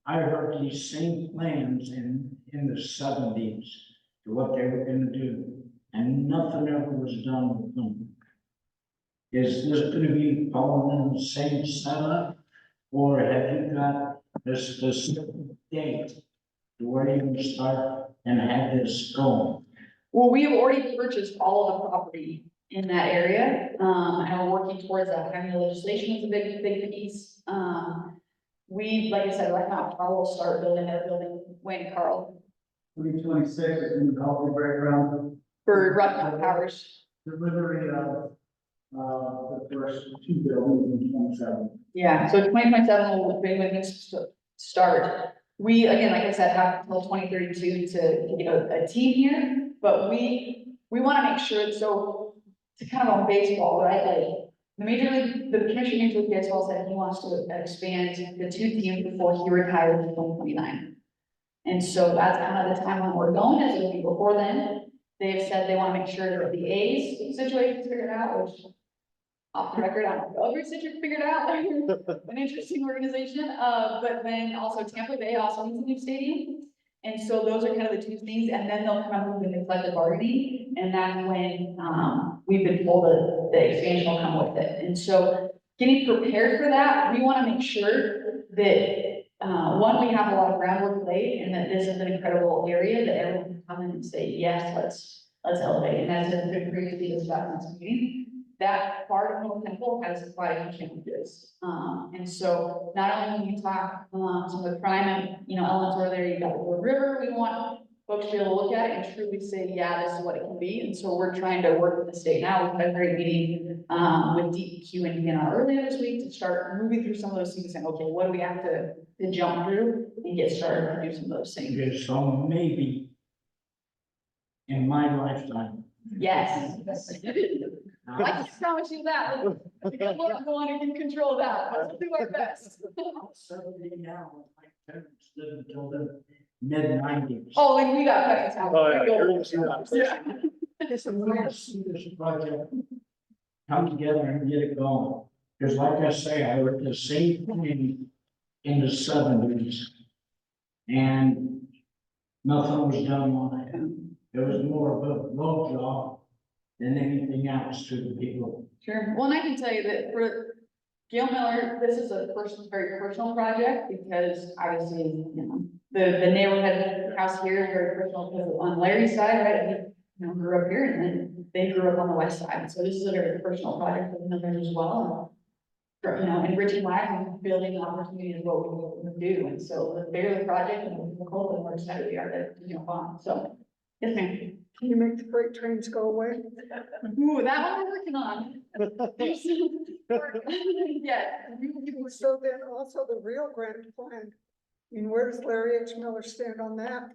I heard these same plans in the 70s to what they were gonna do, and nothing ever was done with them. Is this gonna be following the same setup, or have you got this specific date to where you can start and have this going? Well, we have already purchased all of the property in that area, and we're working towards that. Having the legislation is a big piece. We, like I said, right now, Carl will start building their building. When Carl? 2026 is in the coffee break ground. For Rocky Powers. Delivery of the first 2 buildings in 27. Yeah, so 2027 will be when things start. We, again, like I said, have until 2032 to get a team here, but we want to make sure, so to kind of on baseball, right? Like the commissioner Major League Baseball said he wants to expand the 2 teams before he retires in 2029. And so that's kind of the timeline we're going, as it'll be before then. They've said they want to make sure that the A's situation is figured out, which off the record, I don't know every situation figured out. An interesting organization, but then also Tampa Bay also needs a new stadium. And so those are kind of the 2 things, and then they'll come up with the collective bargaining. and that's when, we've been told that the expansion will come with it. And so getting prepared for that, we wanna make sure that, one, we have a lot of groundwork laid, and that this is an incredible area that everyone can come in and say, yes, let's elevate. And as has been previously discussed in this meeting, that part of Middle Temple has quite a few challenges. And so not only when you talk, some of the crime and, elements over there, you got the Wood River, we want folks to be able to look at it and truly say, yeah, this is what it can be. And so we're trying to work with the state now. We had a great meeting, with DEQ and DNR earlier this week to start moving through some of those things and saying, okay, what do we have to jump through and get started to do some of those things. Okay, so maybe in my lifetime. Yes. I can promise you that. We got more going and can control that, but we'll do our best. I'm 70 now, my parents lived until the mid-90s. Oh, and we got plenty of time. Oh, yeah, you're gonna Yeah. see that. It's a to see this project come together and get it going. Because like I say, I worked the same thing in the 70s. And nothing was done on it. It was more of a low job than anything else to the people. Sure. Well, and I can tell you that for Gail Miller, this is a very personal project because obviously, the neighborhood house here is very personal because on Larry's side, right? He, grew up here and then they grew up on the west side. So this is a very personal project for Miller as well. Enriching lives and building the opportunity is what we do. And so the bigger the project and the more the more excited we are to jump on. So, yes, ma'am. Can you make the freight trains go away? Ooh, that one we're working on. Yeah. So then also the real grand plan, where does Larry H. Miller stand on that?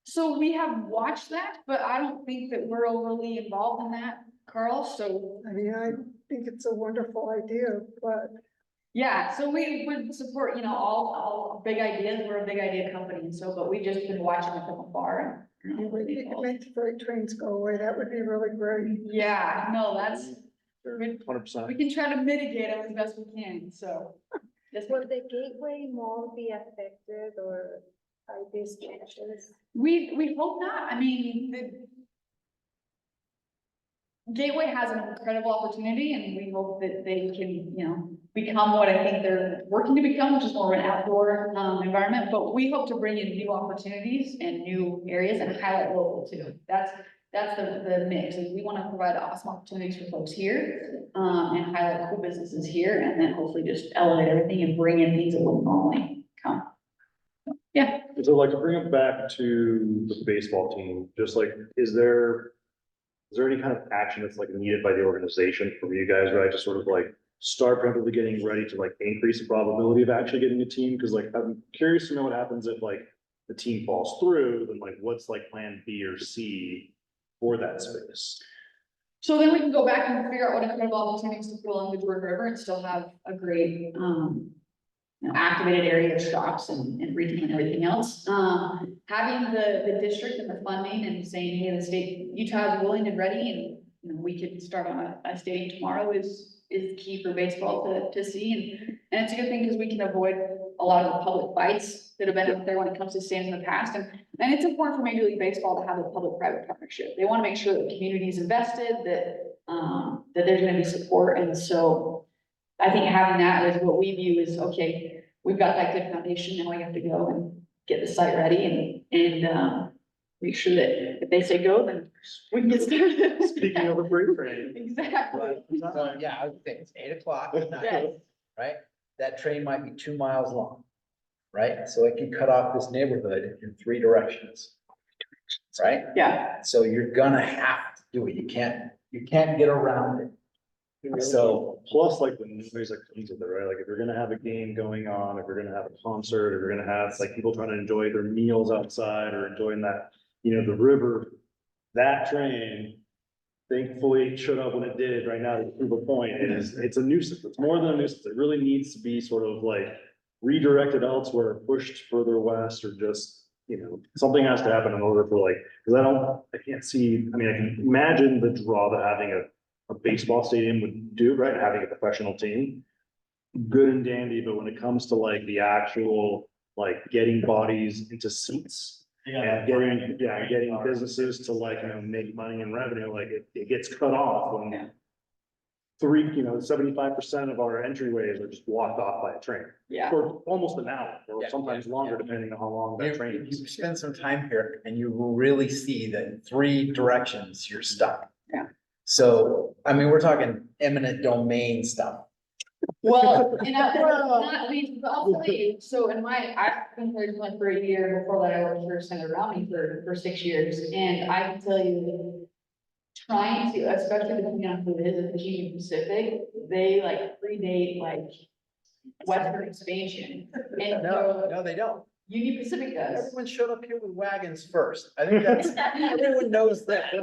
So we have watched that, but I don't think that we're overly involved in that, Carl, so. I think it's a wonderful idea, but. Yeah, so we would support, all big ideas, we're a big idea company, and so, but we've just been watching it from afar. If you could make the freight trains go away, that would be really great. Yeah, no, that's, 100%. we can try to mitigate them as best we can, so. Will the Gateway Mall be affected or by these changes? We hope not. I mean, the Gateway has an incredible opportunity and we hope that they can, become what I think they're working to become, which is more of an outdoor environment. But we hope to bring in new opportunities and new areas and highlight local too. That's the mix, is we want to provide awesome opportunities for folks here and highlight cool businesses here, and then hopefully just elevate everything and bring in things that wouldn't normally come. Yeah. So like to bring it back to the baseball team, just like, is there any kind of action that's like needed by the organization from you guys, right? To sort of like start preemptively getting ready to like increase the probability of actually getting a team? Cause like, I'm curious to know what happens if like the team falls through, then like, what's like plan B or C for that space? So then we can go back and figure out what incredible opportunities to put along the Jordan River and still have a great, activated area of shops and retail and everything else. Having the district and the funding and saying, hey, the state, Utah is willing and ready, and we could start on a stadium tomorrow is key for baseball to see. And it's a good thing because we can avoid a lot of the public fights that have been out there when it comes to stands in the past. And it's important for Major League Baseball to have a public-private partnership. They want to make sure that the community is invested, that there's going to be support. And so I think having that is what we view is, okay, we've got that good foundation, now we have to go and get the site ready and make sure that if they say go, then we can get started. Speaking of a freight train. Exactly. So, yeah, I would think it's 8 o'clock at night, Yes. right? That train might be 2 miles long, right? So it can cut off this neighborhood in 3 directions. Right? Yeah. So you're gonna have to do it. You can't get around it. So, plus like the noise that comes with it, right? Like if you're gonna have a game going on, if you're gonna have a concert, if you're gonna have like people trying to enjoy their meals outside or enjoying that, the river, that train thankfully showed up when it did right now to prove a point. It's a nuisance. It's more than a nuisance. It really needs to be sort of like redirected elsewhere, pushed further west, or just, something has to happen in order for like, because I can't see, I can imagine the draw that having a baseball stadium would do, right? Having a professional team, good and dandy, but when it comes to like the actual, like getting bodies into seats, And getting businesses to like, make money and revenue, like it gets cut off when 75% of our entryways are just blocked off by a train. Yeah. For almost an hour, or Yeah, sometimes longer, depending on how long that train You is. spend some time here and you will really see that in 3 directions, you're stuck. Yeah. So, I mean, we're talking eminent domain stuff. Well, and I'll tell you, so I've been here like for a year, before that I worked for Senator Romney for 6 years, and I can tell you, trying to, especially depending on who it is, if it's Union Pacific, they like predate like Western expansion. And so No, they don't. Union Pacific does. Everyone showed up here with wagons first. I think that's, everyone knows that.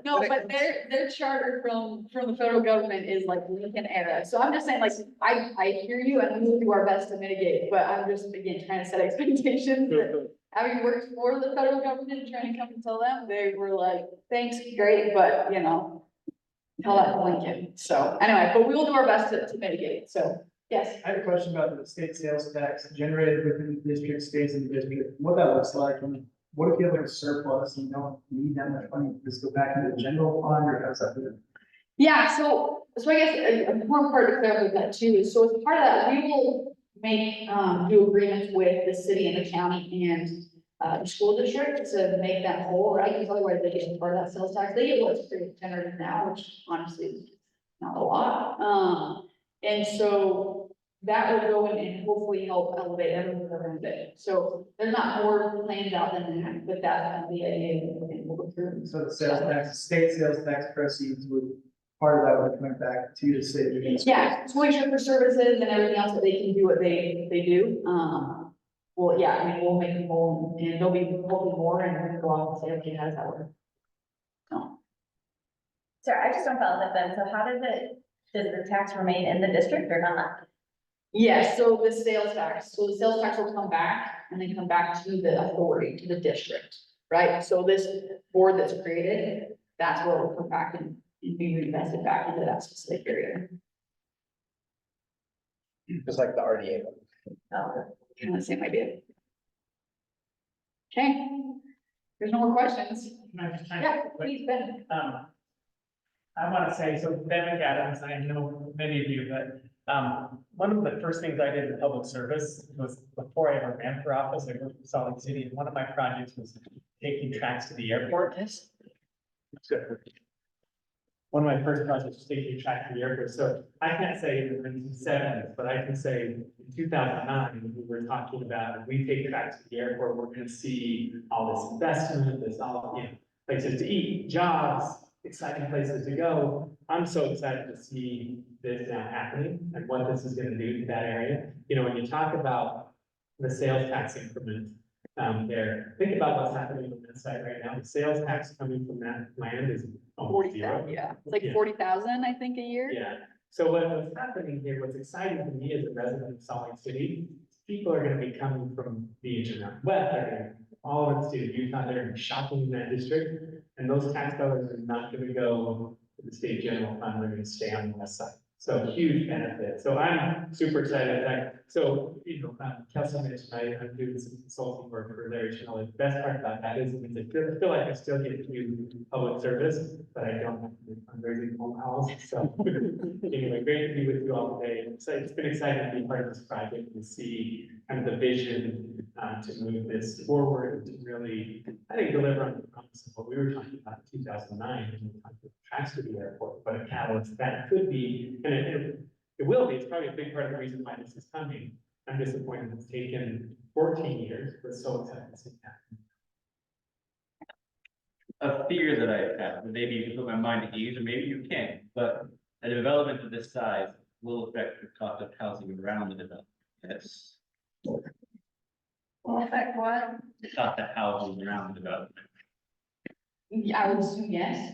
No, but their charter from the federal government is like Lincoln era. So I'm just saying, like, I hear you and we'll do our best to mitigate, but I'm just, again, trying to set expectations that having worked for the federal government and trying to come and tell them, they were like, thanks, great, but tell that to Lincoln. So anyway, but we will do our best to mitigate. So, yes. I have a question about the state sales tax generated within the district, stays in the district, what that looks like, and what if you have like a surplus and you don't need that much money, just go back into the general fund, or how's that work? Yeah, so I guess a important part to clarify that too is, so as part of that, we will make, do agreements with the city and the county and the school district to make that whole, right? Because otherwise they get part of that sales tax. They get what's generated now, which honestly is not a lot. And so that will go in and hopefully help elevate everyone around it. So there's not more plans out than that, but that's kind of the idea. And we'll go through. So the sales tax, state sales tax proceeds would, part of that would come back to the city. Yeah, tuition for services and everything else that they can do what they do. Well, yeah, I mean, we'll make them whole and there'll be hopefully more and we'll go out and say, okay, how does that work? So. Sorry, I just don't follow that then. So how does the tax remain in the district or not? Yes, so the sales tax will come back and then come back to the authority, to the district, right? So this board that's created, that's where it will come back and be reinvested back into that specific area. Just like the RDA. Kind of the same idea. Okay, there's no more questions. Yeah, please, Ben. I want to say, so Ben McAdams, I know many of you, but one of the first things I did in public service was before I ever ran for office, I worked for Salt Lake City, and one of my projects was taking tracks to the airport. One of my first projects was taking tracks to the airport. So I can't say in the 1970s, but I can say in 2009, we were talking about, if we take tracks to the airport, we're going to see all this investment, this all, places to eat, jobs, exciting places to go. I'm so excited to see this now happening and what this is going to do to that area. When you talk about the sales tax increment there, think about what's happening on that side right now. The sales tax coming from that land is almost 40,000, zero. yeah, it's like 40,000, I think, a year. Yeah. So what's happening here, what's exciting to me as a resident of Salt Lake City, people are going to be coming from the Intermountain West, they're going to all over the state of Utah, they're going to be shopping in that district, and those tax dollars are not going to go to the state general fund, they're going to stay on the west side. So huge benefit. So I'm super excited. So, Kelsey mentioned I'm doing some consulting work for Larry Chanel. The best part about that is I feel like I still get to do public service, but I don't have to do fundraising home house. So anyway, great to be with you all today. So it's been exciting to be part of this project and see kind of the vision to move this forward and to really, I think, deliver on the promise of what we were talking about in 2009 when we talked about tracks to the airport, but a catalyst that could be, and it will be, it's probably a big part of the reason why this is coming. I'm disappointed it's taken 14 years, but so excited to see that. A fear that I have, and maybe you can put my mind at ease, or maybe you can't, but a development of this size will affect the cost of housing around the development. Yes. Well, in fact, what? The cost of housing around the development. Yeah, I would assume yes.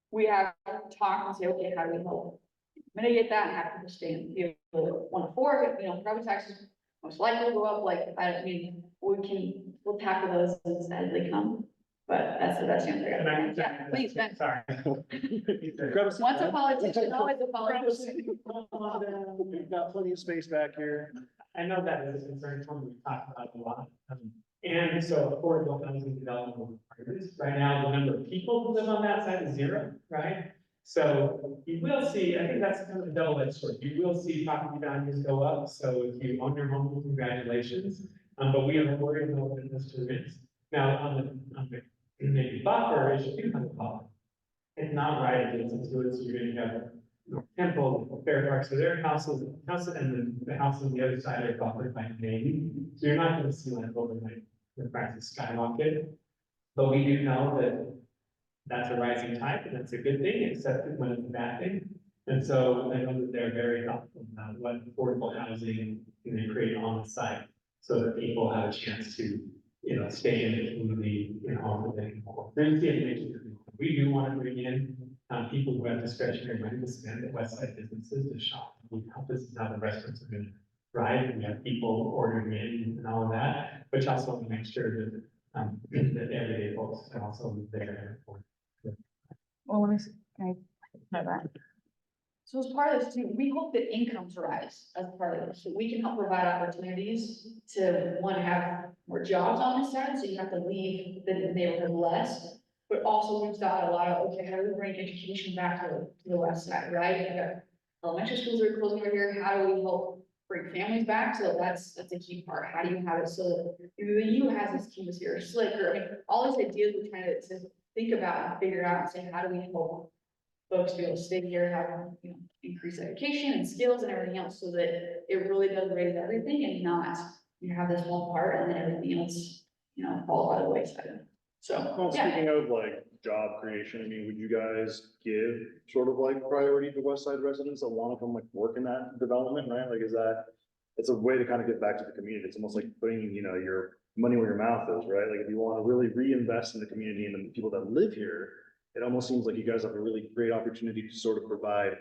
We have to talk and say, okay, how do we help mitigate that and have people stay in, want to afford it, property taxes most likely will go up, we'll tackle those as they come. But that's the best answer. Yeah, please, Ben. Sorry. Once a politician, always a politician. We've got plenty of space back here. I know that is a concern, it's one we talk about a lot. And so affordable housing development requirements, right now, the number of people who live on that side is 0, right? So you will see, I think that's kind of a double-edged sword, you will see property values go up, so if you own your home, congratulations. But we are worried about business to rent. Now, on the maybe buffer, is you do have a buffer. It's not right adjacent to it, so you're gonna have North Temple, Fair Park, so their houses, and then the houses on the other side are buffered by Navy. So you're not gonna see like overnight, the prices skyrocket. But we do know that that's a rising tide, and that's a good thing, except when it's a bad thing. And so I know that they're very thoughtful about what affordable housing can they create on the site, so that people have a chance to, stay in the community, home that they can afford. There's the information that we do want to bring in, people who have discretionary money to spend at Westside businesses to shop. We help, this is how the restaurants are gonna thrive, we have people ordering in and all of that, which also want to make sure that, that everyday folks can also live there. Well, let me, can I have that? So as part of this too, we hope that incomes rise as part of this, so we can help provide opportunities to, one, have more jobs on this side, so you have to leave the neighborhood less. But also we've thought a lot of, okay, how do we bring education back to the west side, right? We've got elementary schools are closing over here, how do we help bring families back? So that's a key part. How do you have it so that the U has this campus here, Slicker, I mean, all these ideas we're trying to think about and figure out and say, how do we help folks be able to stay here, have, increase education and skills and everything else, so that it really does raise everything and not, you have this one part and then everything else, fall by the wayside. So, Well, yeah. speaking of like job creation, I mean, would you guys give sort of like priority to West Side residents that want to come like work in that development, right? Like, it's a way to kind of get back to the community. It's almost like putting, your money where your mouth is, right? Like if you want to really reinvest in the community and the people that live here, it almost seems like you guys have a really great opportunity to sort of provide,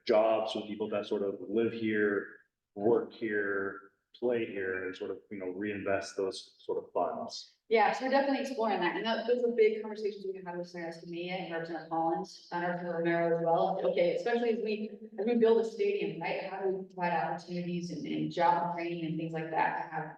jobs for people that sort of live here, work here, play here, and sort of, reinvest those sort of funds. Yeah, so we're definitely exploring that, and those are big conversations we can have with Senator Escamilla and Representative Collins, and Representative Romero as well. Okay, especially as we build a stadium, right? How do we provide opportunities and job training and things like that to have,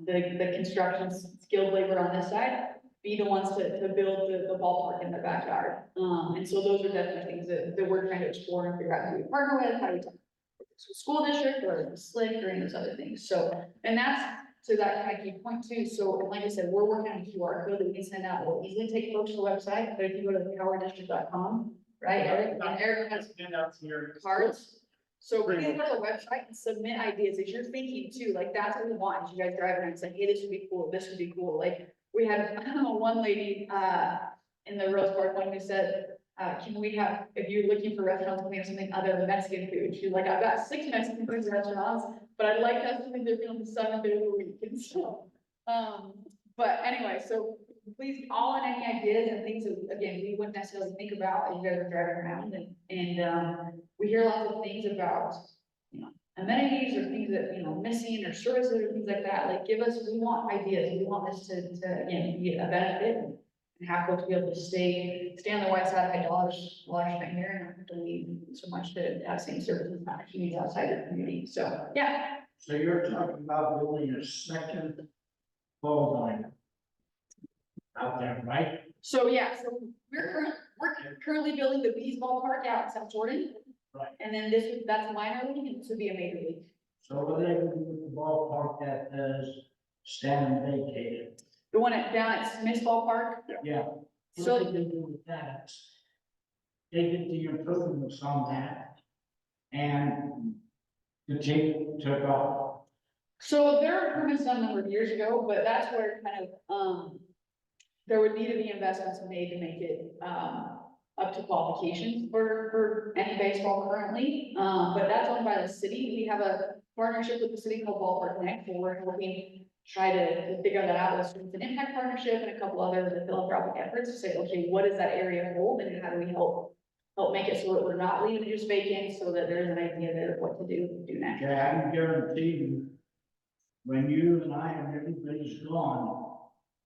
the construction skilled labor on this side be the ones to build the ballpark in their backyard. And so those are definitely things that we're trying to explore and figure out how we partner with, how do we talk to school district or SLIC or any of those other things. So, and that's to that kind of key point too. So like I said, we're working on a QR code that we can send out. We'll easily take folks to the website, but if you go to powerdistrict.com, right? Eric has cards. So please go to the website and submit ideas as you're thinking too. Like that's what we want. As you guys drive around and say, hey, this would be cool. This would be cool. Like we had, I don't know, one lady in the Rose Park one who said, can we have, if you're looking for restaurants, we have something other than Mexican food. She's like, I've got 6 Mexican food restaurants, but I'd like to have something different on the 7th day of the week. And so, but anyway, so please call in any ideas and things that, again, we wouldn't necessarily think about as you guys are driving around. And we hear lots of things about, amenities or things that, missing or services or things like that. Like, give us, we want ideas. We want this to again, be a benefit and have folks be able to stay on the west side, pay dollars spent here, and not have to leave so much to have same services, not communities outside your community. So, yeah. So you're talking about building a second ball line out there, right? So, yeah, so we're currently building the Bees Ballpark out in South Jordan. Right. And then that's minor league and this would be a major league. So what are they gonna do with the ballpark that is standing vacated? The one down at Smith's Ballpark? Yeah. So- What did they do with that? They did the improvements on that. And the team took off. So there were improvements done a number of years ago, but that's where kind of, there would need to be investments made to make it, up to qualifications for any baseball currently. But that's owned by the city. We have a partnership with the city called Ballpark Connect, where we're helping try to figure that out with Students and Impact Partnership and a couple other philanthropic efforts to say, okay, what does that area hold and how do we help make it so that we're not leaving it just vacant, so that there's an idea there of what to do next. Okay, I can guarantee you, when you and I and everybody's gone,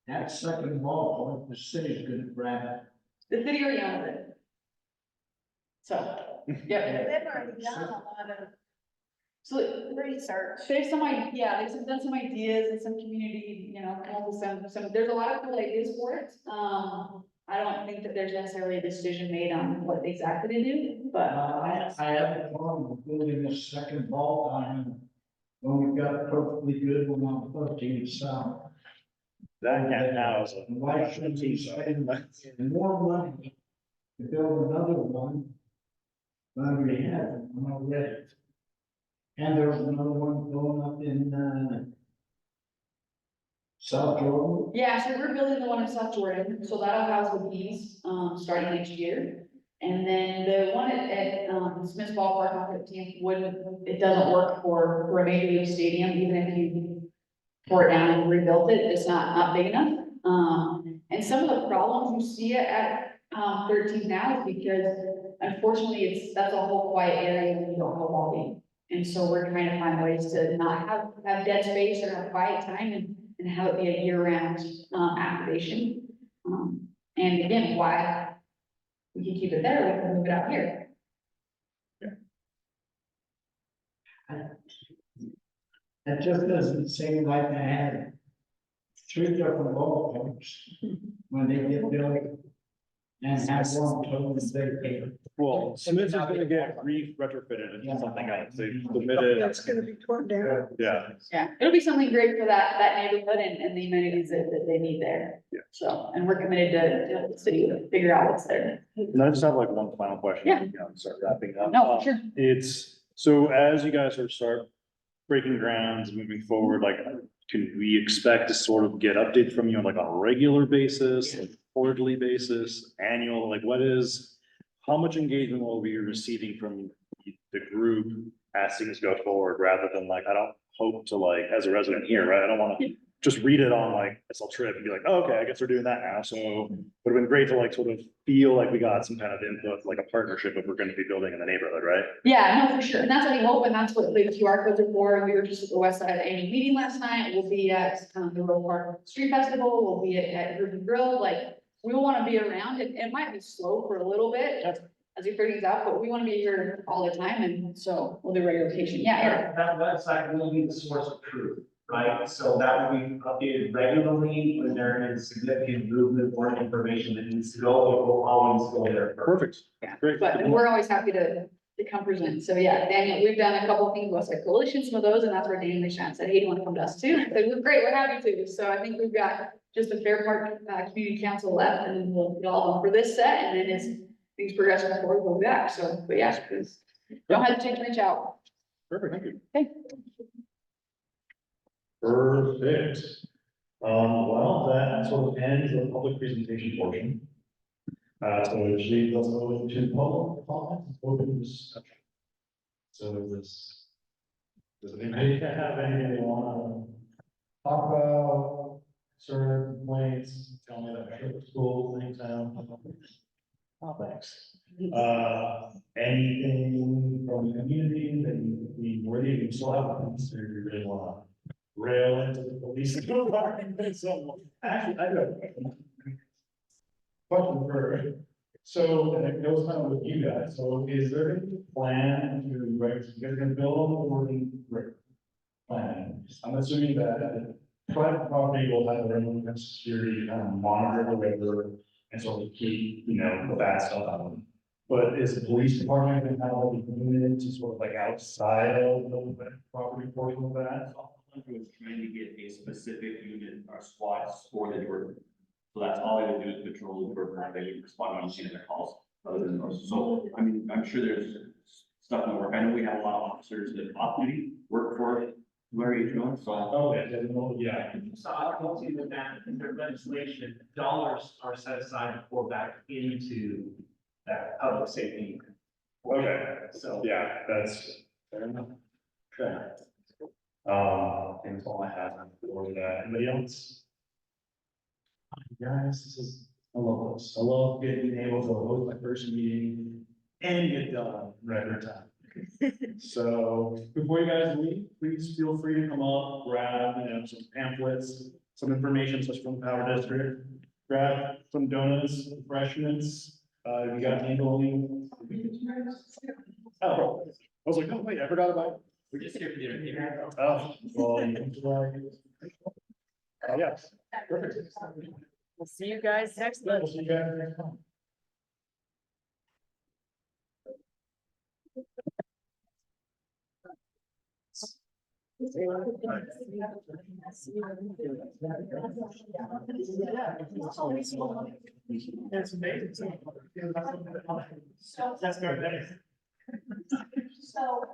that second ballpark, the city's gonna grab it. The city already owns it. So, yeah. They've already done a lot of So Research. there's some, yeah, there's done some ideas and some community, come up with some, there's a lot of cool ideas for it. I don't think that there's necessarily a decision made on what exactly to do, but. I have a problem with building a second ball diamond when we've got a perfectly good one on 13th South. That can't house it. Why should we spend more money to build another one than we have one already? And there's another one going up in South Jordan. Yeah, so we're building the one in South Jordan, so that'll house the bees, starting next year. And then the one at Smith's Ballpark on 15th wouldn't, it doesn't work for a major league stadium, even if you tore it down and rebuilt it, it's not big enough. And some of the problems you see at 13th now is because unfortunately that's a whole quiet area and you don't have a ball game. And so we're trying to find ways to not have dead space or have quiet time and have it be a year-round activation. And again, why we can keep it there, we can move it out here. It just doesn't seem like they had 3 different ball parks when they get built and have one totally dedicated. Well, Smith's is gonna get retrofitted into something else. They submitted. That's gonna be torn down. Yeah. Yeah, it'll be something great for that neighborhood and the amenities that they need there. Yeah. So, and we're committed to the city to figure out what's there. And I just have like one final question. Yeah. Start wrapping up. No, for sure. It's, so as you guys are start breaking grounds, moving forward, like, can we expect to sort of get updates from you on like on a regular basis, like quarterly basis, annual, like how much engagement will we be receiving from the group as things go forward, rather than like, I don't hope to like, as a resident here, right? I don't wanna just read it on like SL Trip and be like, oh, okay, I guess we're doing that now. So it would have been great to like sort of feel like we got some kind of input, like a partnership if we're gonna be building in the neighborhood, right? Yeah, no, for sure. And that's what we hope, and that's what the QR codes are for. We were just at the Westside annual meeting last night. We'll be at the Road Park Street Festival. We'll be at Ruby Grill. Like, we want to be around. It might be slow for a little bit as we figure things out, but we want to be here all the time. And so we'll do regular location. Yeah. That website will be the source of truth, right? So that will be updated regularly when there is significant movement or information that needs to go, it will always go there. Perfect. Yeah. Great. But we're always happy to come present. So yeah, Daniel, we've done a couple of things, Westside Coalition, some of those, and that's where Daniel reached out and said, hey, do you want to come to us too? I said, we're great, we're happy to. So I think we've got just the Fair Park Community Council left, and then we'll get all of them for this set, and then as things progress forward, we'll be back. So, but yeah, please don't hesitate to reach out. Perfect, thank you. Okay. Perfect. Well, that sort of ends the public presentation portion. So usually let's go into public comments, open discussion. So does anybody have anything they want to talk about? Concern, complaints, tell me that I should school things down. Oh, thanks. Anything from the community that you worthy, you still have things that you really want to rail into the police department, someone. Actually, I don't. Question for, so, and it goes kind of with you guys, so is there a plan to, right, you guys are gonna build on the plan? I'm assuming that private property will have their own security, monitor the river and sort of keep, the bad stuff out. But is the police department gonna have all the unit to sort of like outside of the property portion of that? Was trying to get a specific unit or squad for the river. So that's all they would do is patrol the river, they would respond when you see their calls, other than those. So, I mean, I'm sure there's stuff in the work. I know we have a lot of officers that off duty work for Larry Jones, so. Oh, yeah. So I'll tell you that in their legislation, dollars are set aside to pour back into that public safety. Okay, So. yeah, that's fair enough. Okay. I think that's all I have for that. Anybody else? Guys, I love this. I love getting able to host my first meeting and get done record time. So before you guys leave, please feel free to come up, grab, some pamphlets, some information such from the Power District, grab some donuts, refreshments. You got handling. Oh, I was like, oh wait, I forgot about We're just here for the entertainment. Oh, well, yes. Perfect. We'll see you guys next month. We'll see you guys next time. That's amazing. That's good. So,